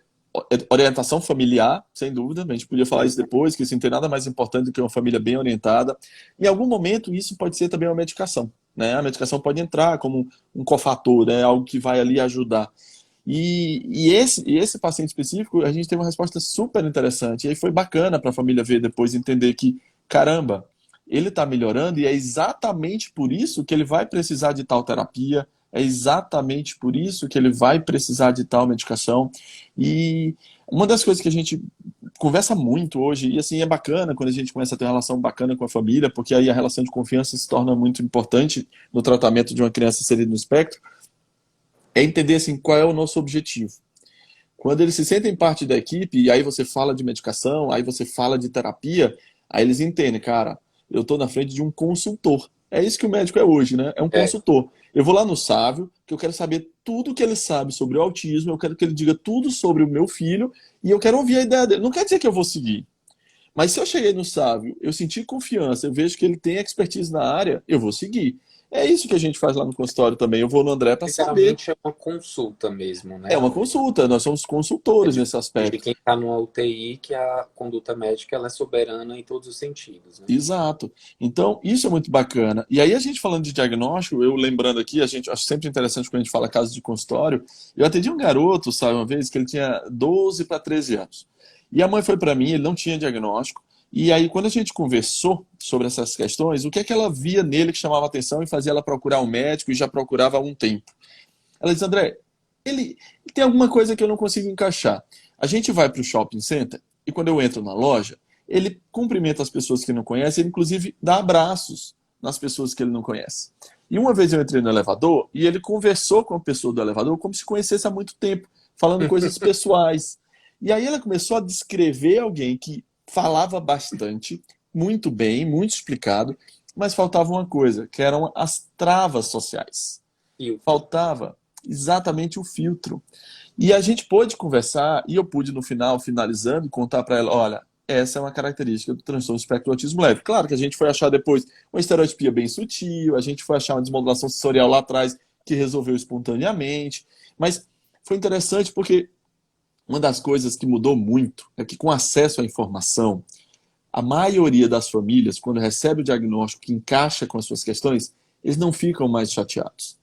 orientação familiar, sem dúvida. A gente podia falar isso depois, que isso não tem nada mais importante do que uma família bem orientada. Em algum momento, isso pode ser também uma medicação. Né? A medicação pode entrar como um cofator, né? Algo que vai ali ajudar. E esse paciente específico, a gente teve uma resposta super interessante. E aí foi bacana para a família ver depois, entender que, caramba, ele está melhorando e é exatamente por isso que ele vai precisar de tal terapia, é exatamente por isso que ele vai precisar de tal medicação. E uma das coisas que a gente conversa muito hoje, e assim é bacana quando a gente começa a ter uma relação bacana com a família, porque aí a relação de confiança se torna muito importante no tratamento de uma criança inserida no espectro, é entender assim, qual é o nosso objetivo. Quando eles se sentem parte da equipe, e aí você fala de medicação, aí você fala de terapia, aí eles entendem, cara, eu estou na frente de um consultor. É isso que o médico é hoje, né? É um É, consultor. Eu vou lá no Sávio, que eu quero saber tudo que ele sabe sobre o autismo, eu quero que ele diga tudo sobre o meu filho, e eu quero ouvir a ideia dele. Não quer dizer que eu vou seguir. Mas se eu cheguei no Sávio, eu senti confiança, eu vejo que ele tem expertise na área, eu vou seguir. É isso que a gente faz lá no consultório também. Eu vou no André para saber. literalmente é uma consulta mesmo, É né, uma André? consulta, nós somos É consultores nesse diferente de aspecto. quem está numa UTI, que a conduta médica ela é soberana em todos os sentidos, né? Exato. Então, isso é muito bacana. E aí, a gente falando de diagnóstico, eu lembrando aqui, a gente acho sempre interessante quando a gente fala caso de consultório. Eu atendi um garoto, sabe, uma vez, que ele tinha 12 para 13 anos. E a mãe foi para mim, ele não tinha diagnóstico. E aí, quando a gente conversou sobre essas questões, o que é que ela via nele que chamava atenção e fazia ela procurar um médico e já procurava há um tempo? Ela diz, André, ele tem alguma coisa que eu não consigo encaixar. A gente vai para o shopping center e quando eu entro na loja, ele cumprimenta as pessoas que não conhece, ele inclusive dá abraços nas pessoas que ele não conhece. E uma vez eu entrei no elevador e ele conversou com a pessoa do elevador como se conhecesse há muito tempo, falando coisas pessoais. E aí ela começou a descrever alguém que falava bastante, muito bem, muito explicado, mas faltava uma coisa, que eram as travas sociais. Filtro. Faltava exatamente o filtro. E a gente pôde conversar, e eu pude no final, finalizando, contar para ela, olha, essa é uma característica do transtorno do espectro do autismo leve. Claro que a gente foi achar depois uma estereotipia bem sutil, a gente foi achar uma desmodulação sensorial lá atrás que resolveu espontaneamente, mas foi interessante porque uma das coisas que mudou muito é que com acesso à informação, a maioria das famílias, quando recebe o diagnóstico que encaixa com as suas questões, eles não ficam mais chateados.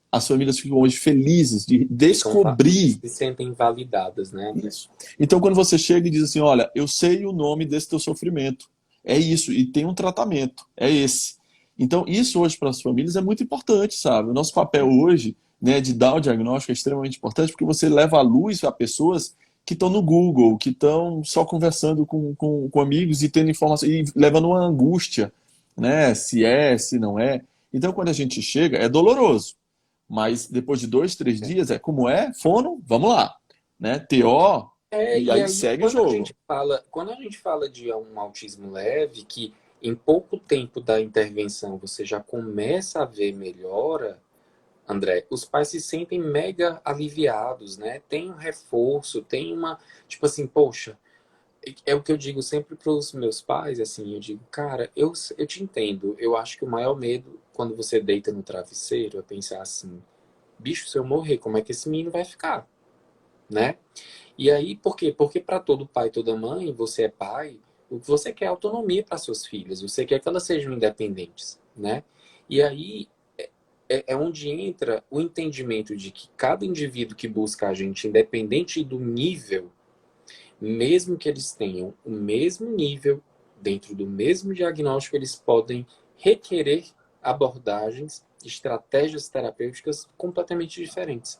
As famílias ficam hoje felizes de descobrir Se sentem validadas, né, André? isso. Então, quando você chega e diz assim, olha, eu sei o nome desse teu sofrimento, é isso, e tem um tratamento, é esse. Então, isso hoje para as famílias é muito importante, sabe? O nosso papel hoje, né, de dar o diagnóstico é extremamente importante porque você leva a luz a pessoas que estão no Google, que estão só conversando com amigos e tendo informação, e levando uma angústia, né? Se é, se não é. Então, quando a gente chega, é doloroso. Mas depois de 2, 3 dias, é como é? Fono, vamos lá. Né? TO, e E aí aí, segue o jogo. quando a gente fala de um autismo leve, que em pouco tempo da intervenção você já começa a ver melhora, André, os pais se sentem mega aliviados, né? Tem um reforço, tem uma, tipo assim, poxa, é o que eu digo sempre para os meus pais, assim, eu digo, cara, eu te entendo, eu acho que o maior medo quando você deita no travesseiro é pensar assim, bicho, se eu morrer, como é que esse menino vai ficar, né? E aí, por quê? Porque para todo pai e toda mãe, você é pai, o que você quer é autonomia para suas filhas, você quer que elas sejam independentes, né? E aí é onde entra o entendimento de que cada indivíduo que busca a gente, independente do nível, mesmo que eles tenham o mesmo nível, dentro do mesmo diagnóstico, eles podem requerer abordagens, estratégias terapêuticas completamente diferentes.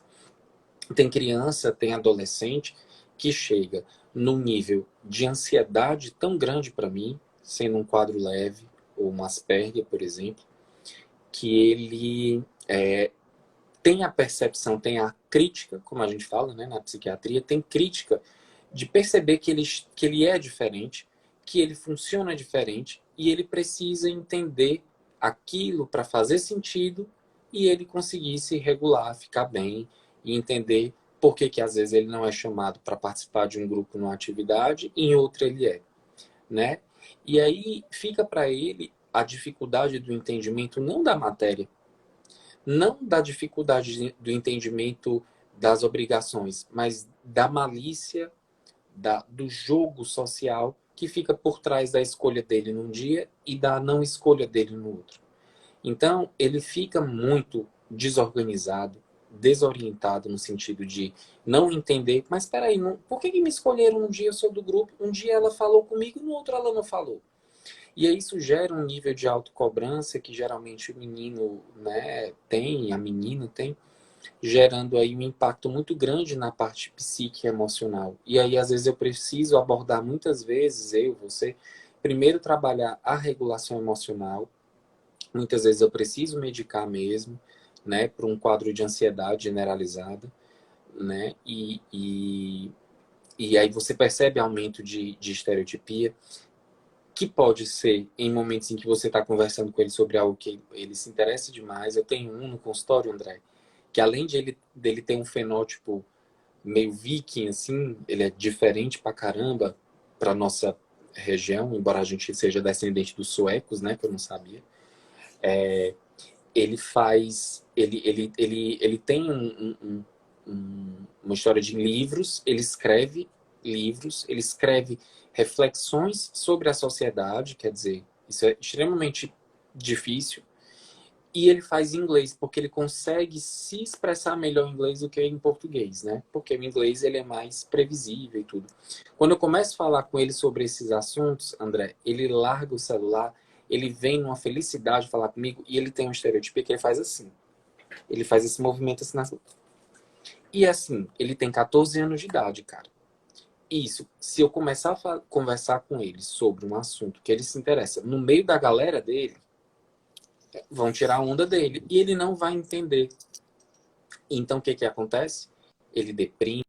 Tem criança, tem adolescente que chega num nível de ansiedade tão grande para mim, sendo um quadro leve, ou uma Asperger, por exemplo, que ele tem a percepção, tem a crítica, como a gente fala, né, na psiquiatria, tem crítica de perceber que ele é diferente, que ele funciona diferente e ele precisa entender aquilo para fazer sentido e ele conseguir se regular, ficar bem e entender por que que às vezes ele não é chamado para participar de um grupo numa atividade e em outra ele é, né? E aí fica para ele a dificuldade do entendimento não da matéria, não da dificuldade do entendimento das obrigações, mas da malícia, do jogo social que fica por trás da escolha dele num dia e da não escolha dele no outro. Então, ele fica muito desorganizado, desorientado no sentido de não entender, mas espera aí, por que me escolheram um dia eu sou do grupo, um dia ela falou comigo, no outro ela não falou? E aí isso gera um nível de autocobrança que geralmente o menino, né, tem, a menina tem, gerando aí um impacto muito grande na parte psíquica e emocional. E aí às vezes eu preciso abordar muitas vezes, você, primeiro trabalhar a regulação emocional, muitas vezes eu preciso medicar mesmo, né, para um quadro de ansiedade generalizada, né, e aí você percebe aumento de estereotipia, que pode ser em momentos em que você está conversando com ele sobre algo que ele se interessa demais. Eu tenho um no consultório, André, que além dele ter um fenótipo meio viking, assim, ele é diferente pra caramba pra nossa região, embora a gente seja descendente dos suecos, né, que eu não sabia. Ele faz, ele tem uma história de livros, ele escreve livros, ele escreve reflexões sobre a sociedade, quer dizer, isso é extremamente difícil, e ele faz em inglês, porque ele consegue se expressar melhor em inglês do que em português, né? Porque o inglês ele é mais previsível e tudo. Quando eu começo a falar com ele sobre esses assuntos, André, ele larga o celular, ele vem numa felicidade falar comigo e ele tem um estereotipo que ele faz assim. Ele faz esse movimento assim. E assim, ele tem 14 anos de idade, cara. Isso, se eu começar a conversar com ele sobre um assunto que ele se interessa, no meio da galera dele, vão tirar a onda dele e ele não vai entender. Então, o que que acontece? Ele deprime,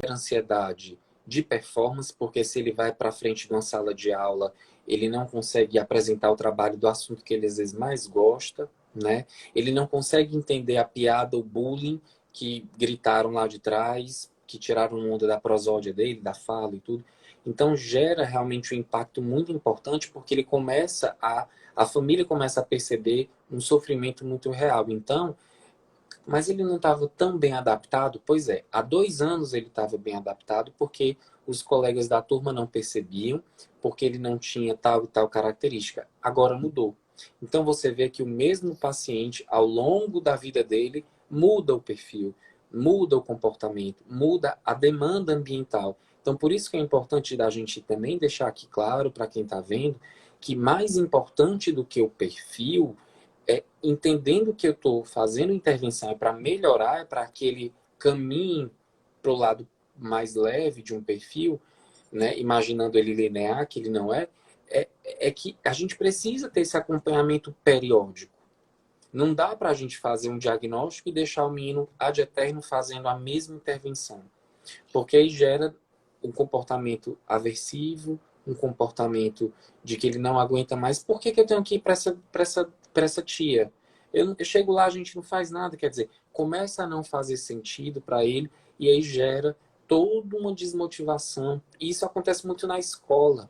ansiedade de performance, porque se ele vai para frente de uma sala de aula, ele não consegue apresentar o trabalho do assunto que ele às vezes mais gosta, né? Ele não consegue entender a piada, o bullying que gritaram lá de trás, que tiraram onda da prosódia dele, da fala e tudo. Então gera realmente um impacto muito importante, porque ele começa a família começa a perceber um sofrimento muito real. Então, mas ele não estava tão bem adaptado? Pois é, há 2 anos ele estava bem adaptado porque os colegas da turma não percebiam, porque ele não tinha tal e tal característica. Agora mudou. Então você vê que o mesmo paciente, ao longo da vida dele, muda o perfil, muda o comportamento, muda a demanda ambiental. Então por isso que é importante da gente também deixar aqui claro para quem está vendo que mais importante do que o perfil entendendo que eu estou fazendo intervenção é para melhorar, é para que ele caminhe para o lado mais leve de um perfil, né? Imaginando ele linear, que ele não é que a gente precisa ter esse acompanhamento periódico. Não dá para a gente fazer um diagnóstico e deixar o menino ad eterno fazendo a mesma intervenção, porque aí gera um comportamento aversivo, um comportamento de que ele não aguenta mais. Por que eu tenho que ir para essa tia? Eu chego lá, a gente não faz nada. Quer dizer, começa a não fazer sentido para ele e aí gera toda uma desmotivação. E isso acontece muito na escola,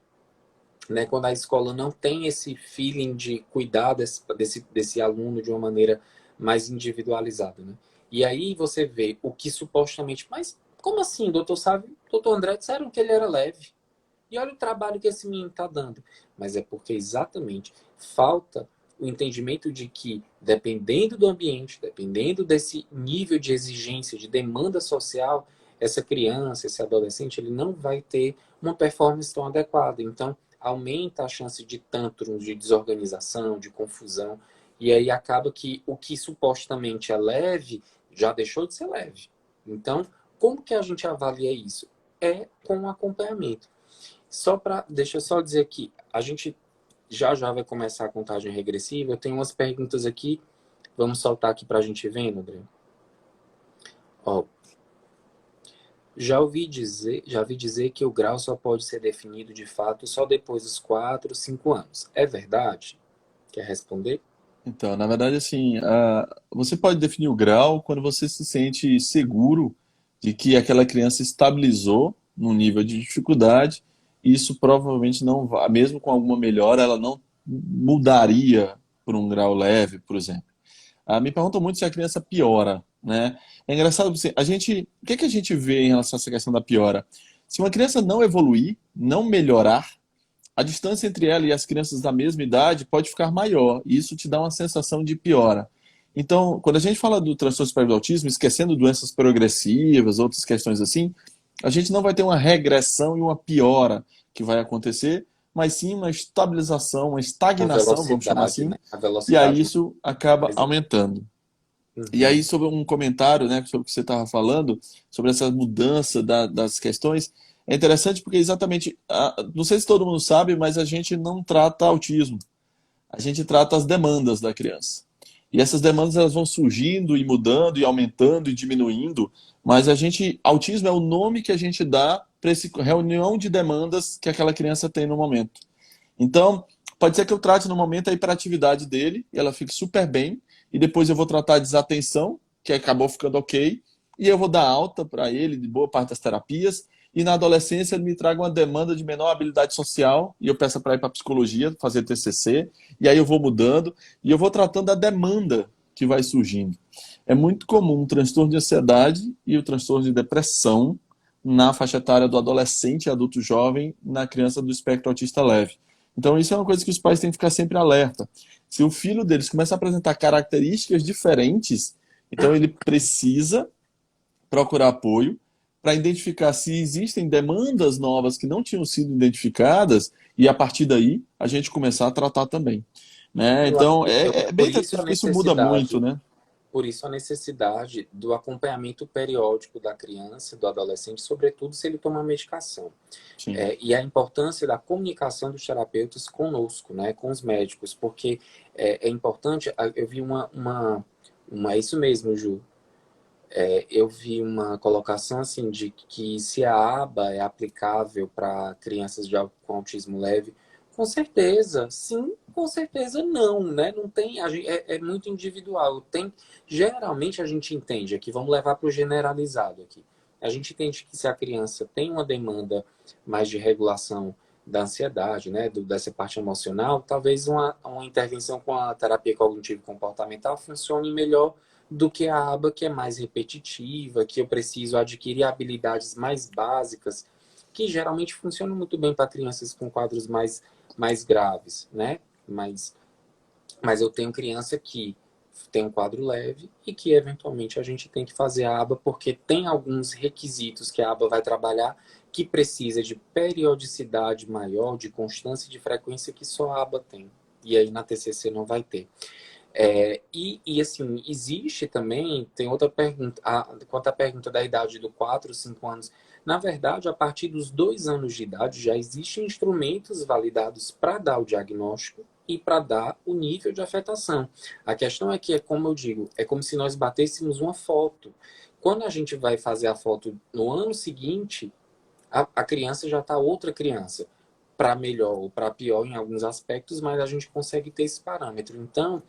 né? Quando a escola não tem esse feeling de cuidar desse aluno de uma maneira mais individualizada, né? E aí você vê o que supostamente... Mas como assim, doutor? Sabe, doutor André, disseram que ele era leve. E olha o trabalho que esse menino está dando. Mas é porque exatamente falta o entendimento de que, dependendo do ambiente, dependendo desse nível de exigência, de demanda social, essa criança, esse adolescente, ele não vai ter uma performance tão adequada. Então, aumenta a chance de tântrons, de desorganização, de confusão. E aí acaba que o que supostamente é leve já deixou de ser leve. Então, como que a gente avalia isso? É com acompanhamento. Deixa eu só dizer aqui, a gente já vai começar a contagem regressiva. Eu tenho umas perguntas aqui, vamos soltar aqui para a gente ver, André. Ó, já vi dizer que o grau só pode ser definido de fato só depois dos 4, 5 anos. É verdade? Quer responder? Então, na verdade, assim, você pode definir o grau quando você se sente seguro de que aquela criança estabilizou num nível de dificuldade, e isso provavelmente não vai, mesmo com alguma melhora, ela não mudaria por um grau leve, por exemplo. Me perguntam muito se a criança piora, né? É engraçado, assim, o que que a gente vê em relação a essa questão da piora? Se uma criança não evoluir, não melhorar, a distância entre ela e as crianças da mesma idade pode ficar maior, e isso te dá uma sensação de piora. Então, quando a gente fala do transtorno espectro do autismo, esquecendo doenças progressivas, outras questões assim, a gente não vai ter uma regressão e uma piora que vai acontecer, mas sim uma estabilização, uma A estagnação, vamos chamar velocidade, assim, né? A e aí velocidade. isso acaba Mas... aumentando. E Uhum. aí, sobre um comentário, né, sobre o que você estava falando, sobre essa mudança das questões, é interessante porque exatamente, não sei se todo mundo sabe, mas a gente não trata autismo, a gente trata as demandas da criança. E essas demandas elas vão surgindo e mudando e aumentando e diminuindo, mas autismo é o nome que a gente dá para essa reunião de demandas que aquela criança tem no momento. Então, pode ser que eu trate no momento a hiperatividade dele e ela fique super bem, e depois eu vou tratar a desatenção, que acabou ficando ok, e eu vou dar alta para ele de boa parte das terapias, e na adolescência ele me traga uma demanda de menor habilidade social, e eu peço para ir para psicologia, fazer TCC, e aí eu vou mudando, e eu vou tratando a demanda que vai surgindo. É muito comum o transtorno de ansiedade e o transtorno de depressão na faixa etária do adolescente e adulto jovem na criança do espectro autista leve. Então, isso é uma coisa que os pais têm que ficar sempre alerta. Se o filho deles começa a apresentar características diferentes, então ele precisa procurar apoio para identificar se existem demandas novas que não tinham sido identificadas e, a partir daí, a gente começar a tratar também. Né? Eu acho Então, que é bem por isso interessante a porque isso muda muito, necessidade né? Por isso, a necessidade do acompanhamento periódico da criança, do adolescente, sobretudo se ele toma medicação. Sim. E a importância da comunicação dos terapeutas conosco, né, com os médicos, porque é importante. Eu vi é isso mesmo, Ju. Eu vi uma colocação assim de que se a aba é aplicável para crianças com autismo leve, com certeza, sim, com certeza não, né? Não tem, é muito individual. Geralmente a gente entende aqui, vamos levar para o generalizado aqui. A gente entende que se a criança tem uma demanda mais de regulação da ansiedade, né, dessa parte emocional, talvez uma intervenção com a terapia cognitivo-comportamental funcione melhor do que a aba que é mais repetitiva, que eu preciso adquirir habilidades mais básicas, que geralmente funcionam muito bem para crianças com quadros mais graves, né? Mas eu tenho criança que tem um quadro leve e que eventualmente a gente tem que fazer a aba porque tem alguns requisitos que a aba vai trabalhar que precisa de periodicidade maior, de constância e de frequência que só a aba tem. E aí na TCC não vai ter. Assim, existe também, tem outra pergunta, quanto à pergunta da idade do 4, 5 anos. Na verdade, a partir dos 2 anos de idade, já existem instrumentos validados para dar o diagnóstico e para dar o nível de afetação. A questão é que, como eu digo, é como se nós batêssemos uma foto. Quando a gente vai fazer a foto no ano seguinte, a criança já está outra criança. Para melhor ou para pior em alguns aspectos, mas a gente consegue ter esse parâmetro. Então,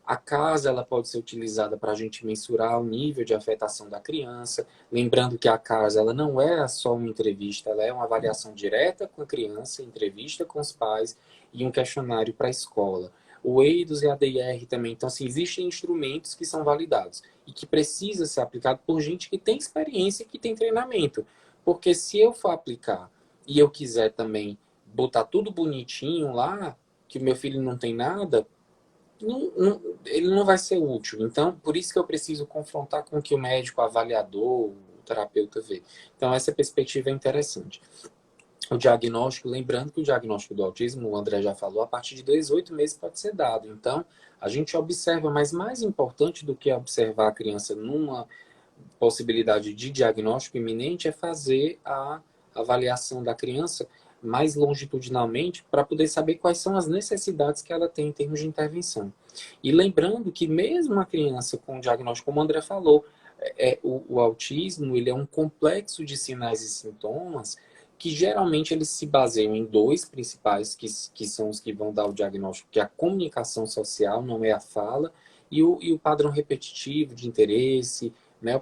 a casa ela pode ser utilizada para a gente mensurar o nível de afetação da criança. Lembrando que a casa ela não é só uma entrevista, ela é uma avaliação direta com a criança, entrevista com os pais e um questionário para a escola. O EIDOS e a DIR também. Então, assim, existem instrumentos que são validados e que precisa ser aplicado por gente que tem experiência e que tem treinamento. Porque se eu for aplicar e eu quiser também botar tudo bonitinho lá, que o meu filho não tem nada, ele não vai ser útil. Então, por isso que eu preciso confrontar com o que o médico, o avaliador, o terapeuta vê. Então, essa perspectiva é interessante. O diagnóstico, lembrando que o diagnóstico do autismo, o André já falou, a partir de 18 meses pode ser dado. Então, a gente observa, mas mais importante do que observar a criança numa possibilidade de diagnóstico iminente é fazer a avaliação da criança mais longitudinalmente para poder saber quais são as necessidades que ela tem em termos de intervenção. E lembrando que mesmo a criança com diagnóstico, como o André falou, o autismo ele é um complexo de sinais e sintomas que geralmente eles se baseiam em dois principais, que são os que vão dar o diagnóstico, que é a comunicação social, não é a fala, e o padrão repetitivo de interesse, né, o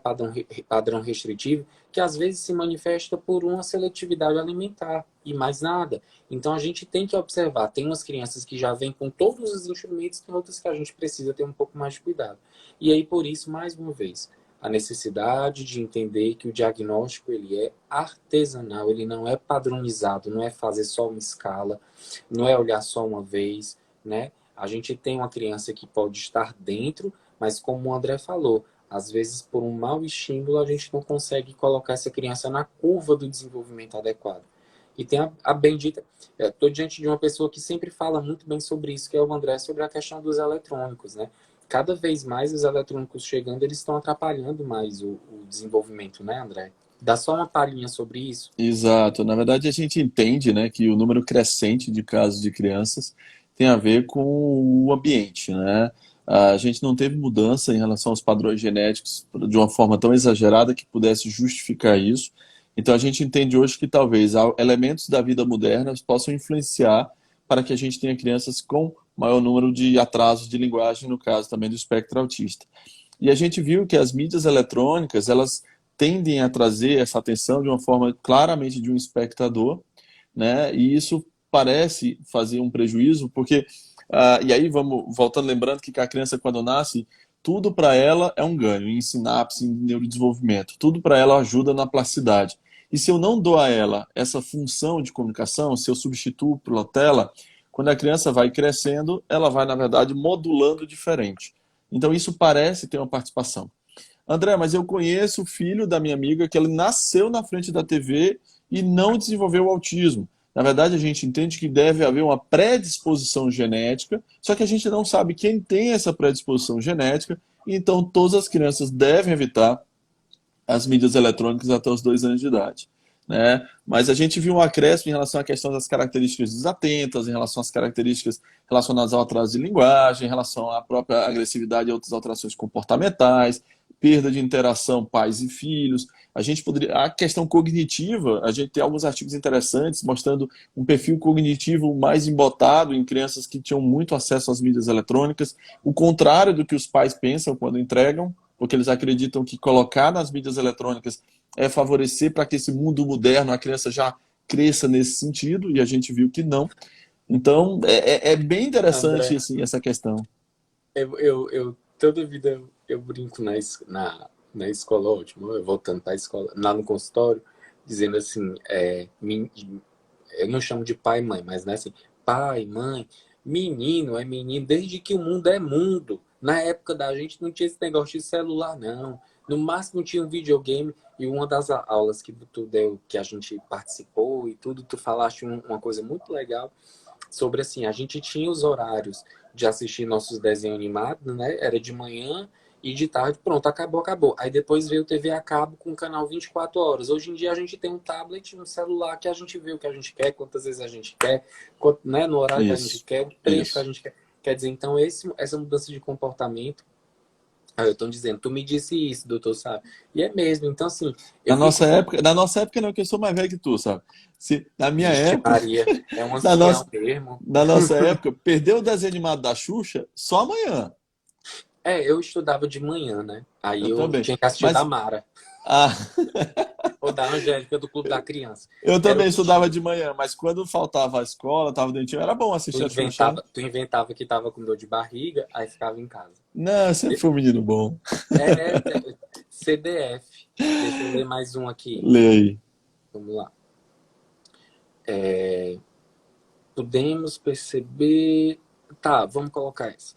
padrão restritivo, que às vezes se manifesta por uma seletividade alimentar e mais nada. Então a gente tem que observar. Tem umas crianças que já vêm com todos os instrumentos, tem outras que a gente precisa ter um pouco mais de cuidado. E aí, por isso, mais uma vez, a necessidade de entender que o diagnóstico ele é artesanal, ele não é padronizado, não é fazer só uma escala, não é olhar só uma vez, né? A gente tem uma criança que pode estar dentro, mas como o André falou, às vezes, por um mau estímulo, a gente não consegue colocar essa criança na curva do desenvolvimento adequado. E tem a bendita... Estou diante de uma pessoa que sempre fala muito bem sobre isso, que é o André, sobre a questão dos eletrônicos, né? Cada vez mais os eletrônicos chegando, eles estão atrapalhando mais o desenvolvimento, né, André? Dá só uma palhinha sobre isso. Exato. Na verdade, a gente entende, né, que o número crescente de casos de crianças tem a ver com o ambiente, né? A gente não teve mudança em relação aos padrões genéticos de uma forma tão exagerada que pudesse justificar isso. Então, a gente entende hoje que talvez elementos da vida moderna possam influenciar para que a gente tenha crianças com maior número de atrasos de linguagem, no caso também do espectro autista. E a gente viu que as mídias eletrônicas, elas tendem a trazer essa atenção de uma forma claramente de um espectador, né? E isso parece fazer um prejuízo, porque, e aí vamos voltando, lembrando que a criança quando nasce, tudo para ela é um ganho em sinapse, em neurodesenvolvimento, tudo para ela ajuda na plasticidade. E se eu não dou a ela essa função de comunicação, se eu substituo pela tela, quando a criança vai crescendo, ela vai, na verdade, modulando diferente. Então, isso parece ter uma participação. André, mas eu conheço o filho da minha amiga que ele nasceu na frente da TV e não desenvolveu o autismo. Na verdade, a gente entende que deve haver uma predisposição genética, só que a gente não sabe quem tem essa predisposição genética, então todas as crianças devem evitar as mídias eletrônicas até os 2 anos de idade, né? Mas a gente viu um acréscimo em relação à questão das características desatentas, em relação às características relacionadas ao atraso de linguagem, em relação à própria agressividade e outras alterações comportamentais, perda de interação pais e filhos. A gente poderia, a questão cognitiva, a gente tem alguns artigos interessantes mostrando um perfil cognitivo mais embotado em crianças que tinham muito acesso às mídias eletrônicas, o contrário do que os pais pensam quando entregam, porque eles acreditam que colocar nas mídias eletrônicas é favorecer para que esse mundo moderno, a criança já cresça nesse sentido, e a gente viu que não. Então, é bem interessante André, assim, essa questão. toda vida eu brinco na escola, ótimo, eu voltando para a escola, lá no consultório, dizendo assim, eu não chamo de pai e mãe, mas né, assim, pai, mãe, menino é menino desde que o mundo é mundo. Na época da gente não tinha esse negócio de celular, não. No máximo tinha um videogame e uma das aulas que tu deu, que a gente participou e tudo, tu falaste uma coisa muito legal sobre assim, a gente tinha os horários de assistir nossos desenhos animados, né? Era de manhã e de tarde, pronto, acabou, acabou. Aí depois veio TV a cabo com o canal 24 horas. Hoje em dia a gente tem um tablet, um celular que a gente vê o que a gente quer, quantas vezes a gente quer, né? No horário que a gente Isso, quer, o trecho que a isso. gente quer. Quer dizer, então essa mudança de comportamento, eu estou dizendo, tu me disse isso, doutor, sabe? E é mesmo, então assim, eu fico, Na nossa época não, que eu sou mais velho que tu, sabe? Na minha vixe época, Maria, é um na ancião nossa, mesmo. na nossa época, perdeu o desenho animado da Xuxa só amanhã. Eu estudava de manhã, né? Aí Eu eu também. tinha que assistir da Mas Mara, ah, ou da Angélica do Clube da Criança. eu Era o também que estudava tinha. de manhã, mas quando faltava a escola, tava dentinho, era bom assistir a Xuxa, hein? Tu inventava que tava com dor de barriga, aí ficava em casa. Não, eu sempre fui um menino bom. CDF. Deixa eu ler mais um aqui. Lê aí. Vamos lá. Podemos perceber. Tá, vamos colocar essa.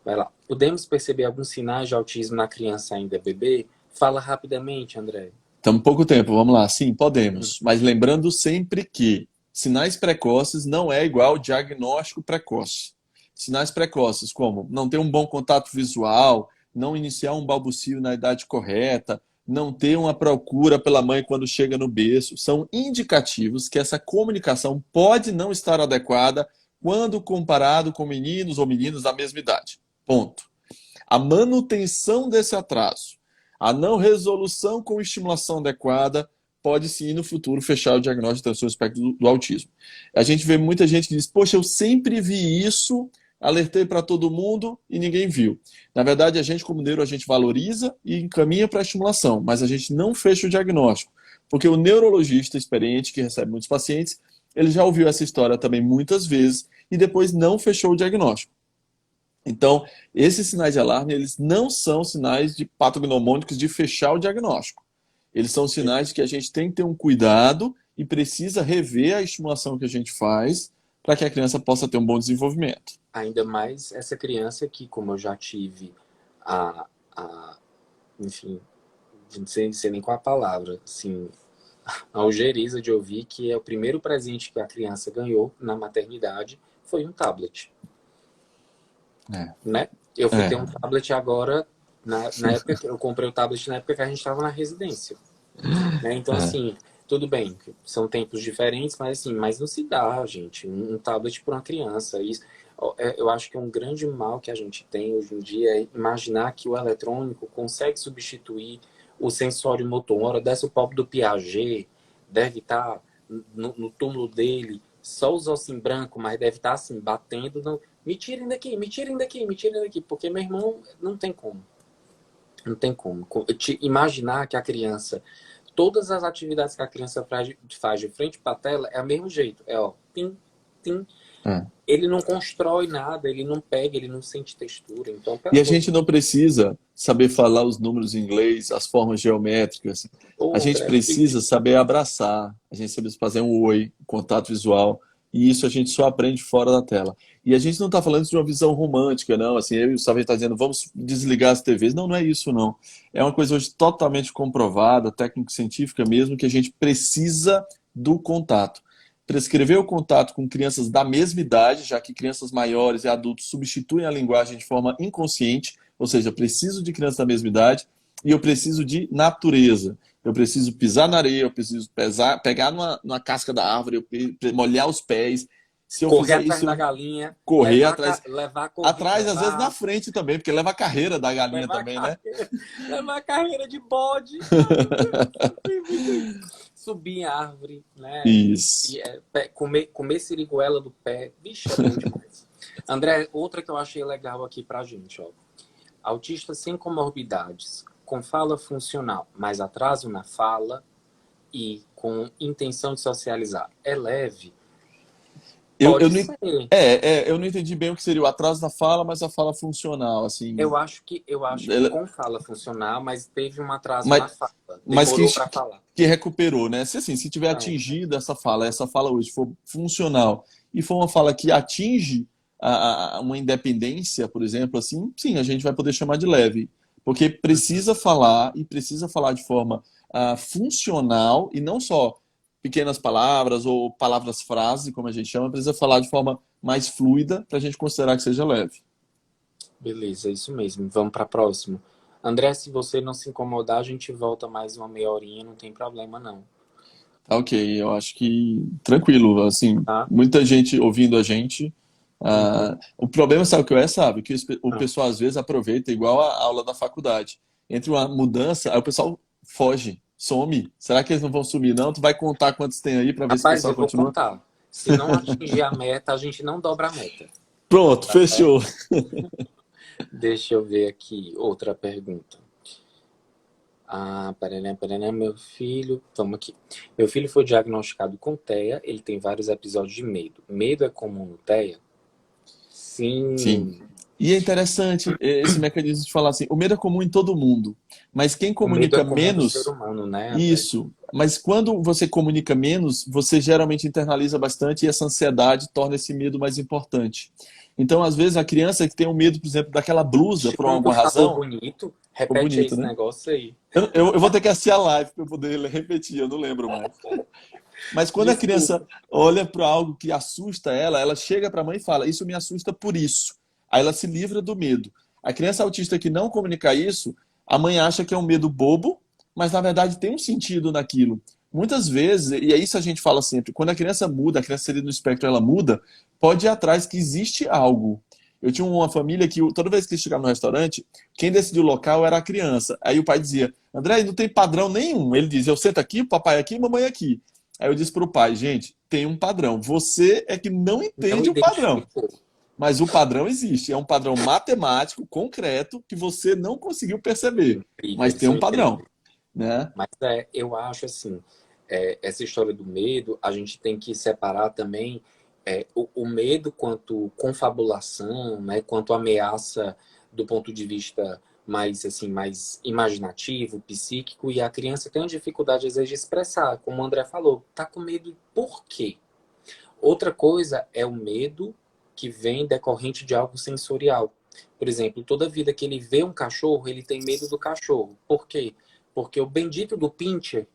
Vai lá. Podemos perceber alguns sinais de autismo na criança ainda bebê? Fala rapidamente, André. Estamos pouco tempo, vamos lá. Sim, Hum. podemos. Mas lembrando sempre que sinais precoces não é igual diagnóstico precoce. Sinais precoces, como não ter um bom contato visual, não iniciar um balbucio na idade correta, não ter uma procura pela mãe quando chega no berço, são indicativos que essa comunicação pode não estar adequada quando comparado com meninos ou meninas da mesma idade. Ponto. A manutenção desse atraso, a não resolução com estimulação adequada, pode sim, no futuro, fechar o diagnóstico de transtorno espectro do autismo. A gente vê muita gente que diz, poxa, eu sempre vi isso, alertei para todo mundo e ninguém viu. Na verdade, a gente, como neuro, a gente valoriza e encaminha para a estimulação, mas a gente não fecha o diagnóstico, porque o neurologista experiente, que recebe muitos pacientes, ele já ouviu essa história também muitas vezes e depois não fechou o diagnóstico. Então, esses sinais de alarme, eles não são sinais de patognomônicos de fechar o diagnóstico. Eles são sinais de que a gente tem que ter um cuidado e precisa rever a estimulação que a gente faz para que a criança possa ter um bom desenvolvimento. Ainda mais essa criança que, como eu já tive a enfim, não sei nem qual a palavra, assim, a algeriza de ouvir que é o primeiro presente que a criança ganhou na maternidade foi um tablet, É. né? Eu fui ter É. um tablet agora, na época que eu comprei o tablet na época que a gente estava na residência, né? Então, É. assim, tudo bem, são tempos diferentes, mas assim, mas não se dá, gente, um tablet para uma criança. Isso, eu acho que é um grande mal que a gente tem hoje em dia é imaginar que o eletrônico consegue substituir o sensório motor. Uma hora dessa, o pobre do Piaget deve estar no túmulo dele, só os ossos em branco, mas deve estar assim, batendo. No, me tirem daqui, me tirem daqui, me tirem daqui, porque meu irmão não tem como. Não tem como. Imaginar que a criança, todas as atividades que a criança faz de frente para a tela é o mesmo jeito. É ó, tim, tim. É. Ele não constrói nada, ele não pega, ele não sente textura. Então, pelo E a amor de gente não precisa saber falar os números em inglês, as formas geométricas. A Deus, gente André, precisa saber abraçar, a gente precisa fazer um oi, contato visual, e isso a gente só aprende fora da tela. E a gente não está falando de uma visão romântica, não. Assim, eu e o Savio está dizendo, vamos desligar as TVs. Não, não é isso, não. É uma coisa hoje totalmente comprovada, técnico-científica mesmo, que a gente precisa do contato. Prescrever o contato com crianças da mesma idade, já que crianças maiores e adultos substituem a linguagem de forma inconsciente, ou seja, eu preciso de crianças da mesma idade e eu preciso de natureza. Eu preciso pisar na areia, eu preciso pegar numa casca da árvore, molhar os pés. Se eu Correr fizer atrás isso, da galinha, correr atrás, levar a corrida, atrás, às vezes na frente também, porque leva a carreira da galinha levar a também, né? carreira, levar a carreira de bode. Ai, meu Deus, eu tenho muito isso. Subir em árvore, né? Isso. Comer siriguela do pé. Vixe, é bom demais. André, outra que eu achei legal aqui pra gente, ó. Autista sem comorbidades, com fala funcional, mas atraso na fala e com intenção de socializar. É leve? Eu Pode não, ser. eu não entendi bem o que seria o atraso da fala, mas a fala funcional, assim. Eu acho que com fala funcional, mas teve um atraso Mas, na fala. mas Demorou para falar. que recuperou, né? Se assim, se tiver É. atingido essa fala hoje for funcional e for uma fala que atinge uma independência, por exemplo, assim, sim, a gente vai poder chamar de leve, porque precisa falar e precisa falar de forma funcional e não só pequenas palavras ou palavras-frase, como a gente chama, precisa falar de forma mais fluida para a gente considerar que seja leve. Beleza, é isso mesmo. Vamos para a próxima. André, se você não se incomodar, a gente volta mais uma meia horinha, não tem problema não. Tá ok, eu acho que tranquilo, assim, Tá? muita gente ouvindo a gente. Uhum. O problema, sabe o que é? Sabe? Que o Ah. pessoal às vezes aproveita igual a aula da faculdade. Entre uma mudança, aí o pessoal foge, some. Será que eles não vão sumir, não? Tu vai contar quantos tem aí para ver se o Rapaz, pessoal eu vou continua? contar. Se não atingir a meta, a gente não dobra a meta. Pronto, Tá certo? fechou. Deixa eu ver aqui outra pergunta. Paraná, meu filho. Vamos aqui. Meu filho foi diagnosticado com TEA. Ele tem vários episódios de medo. Medo é comum no TEA? Sim. Sim. E é interessante esse mecanismo de falar assim, o medo é comum em todo mundo, mas quem O medo é comunica comum do ser menos. humano, né, André? Isso. Mas quando você comunica menos, você geralmente internaliza bastante e essa ansiedade torna esse medo mais importante. Então, às vezes, a criança que tem um medo, por exemplo, daquela blusa, por Tipo um alguma puxador razão, bonito. ficou Repete aí bonito, esse né? negócio aí. Eu vou ter que assistir a live para eu poder repetir, eu não lembro mais. Mas quando a criança Desculpa. olha para algo que assusta ela, ela chega para a mãe e fala: Isso me assusta por isso. Aí ela se livra do medo. A criança autista que não comunica isso, a mãe acha que é um medo bobo, mas na verdade tem um sentido naquilo. Muitas vezes, e é isso a gente fala sempre, quando a criança muda, a criança seria no espectro, ela muda, pode ir atrás que existe algo. Eu tinha uma família que toda vez que chegava no restaurante, quem decidiu o local era a criança. Aí o pai dizia: André, não tem padrão nenhum. Ele dizia: Eu sento aqui, papai aqui, mamãe aqui. Aí eu disse para o pai: Gente, tem um padrão. Você é que não Não entende o padrão. identificou. Mas o padrão existe. É um padrão matemático, concreto, que você não conseguiu perceber. Incrível, Mas eles tem são um padrão, incríveis. né? Mas eu acho assim, essa história do medo, a gente tem que separar também o medo quanto confabulação, né, quanto ameaça do ponto de vista mais assim, mais imaginativo, psíquico, e a criança tem uma dificuldade às vezes de expressar, como o André falou, tá com medo por quê? Outra coisa é o medo que vem decorrente de algo sensorial. Por exemplo, toda vida que ele vê um cachorro, ele tem medo do cachorro. Por quê? Porque o bendito do pincher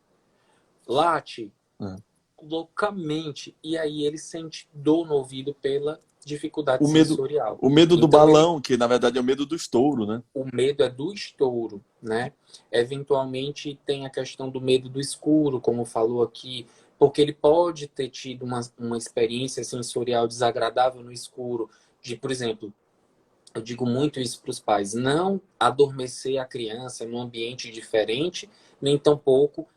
late É. loucamente e aí ele sente dor no ouvido pela dificuldade O medo, sensorial. o medo do Então ele, balão, que na verdade é o medo do estouro, né? o medo é do estouro, né? Eventualmente tem a questão do medo do escuro, como falou aqui, porque ele pode ter tido uma experiência sensorial desagradável no escuro, de, por exemplo, eu digo muito isso para os pais, não adormecer a criança num ambiente diferente, nem tampouco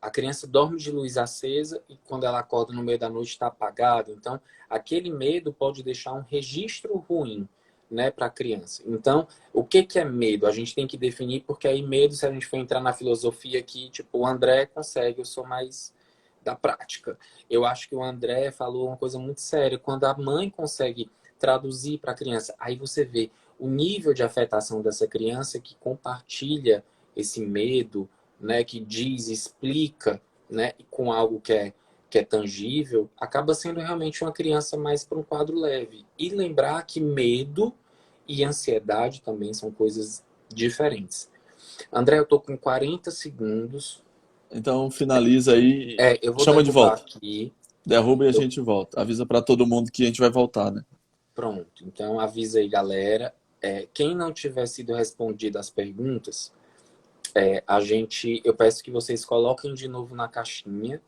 a criança dorme de luz acesa e quando ela acorda no meio da noite está apagado. Então, aquele medo pode deixar um registro ruim, né, para a criança. Então, o que que é medo? A gente tem que definir, porque aí medo, se a gente for entrar na filosofia aqui, tipo, o André consegue, eu sou mais da prática. Eu acho que o André falou uma coisa muito séria. Quando a mãe consegue traduzir para a criança, aí você vê o nível de afetação dessa criança que compartilha esse medo, né, que diz, explica, né, com algo que é tangível, acaba sendo realmente uma criança mais para um quadro leve. E lembrar que medo e ansiedade também são coisas diferentes. André, eu tô com 40 segundos. Então finaliza aí, Eu vou chama de derrubar volta. aqui. Derruba e a Eu- gente volta. Avisa para todo mundo que a gente vai voltar, né? Pronto. Então, avisa aí, galera. Quem não tiver sido respondido as perguntas, eu peço que vocês coloquem de novo na caixinha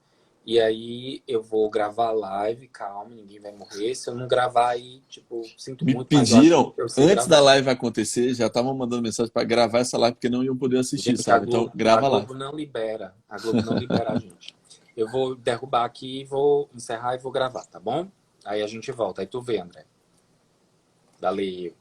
E aí eu vou gravar a live, calma, ninguém vai morrer. Se eu não gravar aí, tipo, sinto Me muito, mas eu acho que pediram, eu sei antes da gravar. live acontecer, já estavam mandando mensagem para gravar essa live porque não iam poder assistir, Dizendo que a sabe? Então, Globo, a grava a live. Globo não libera. A Globo não libera a gente. Eu vou derrubar aqui, vou encerrar e vou gravar, tá bom? Aí a gente volta. Aí tu vê, André. Valeu.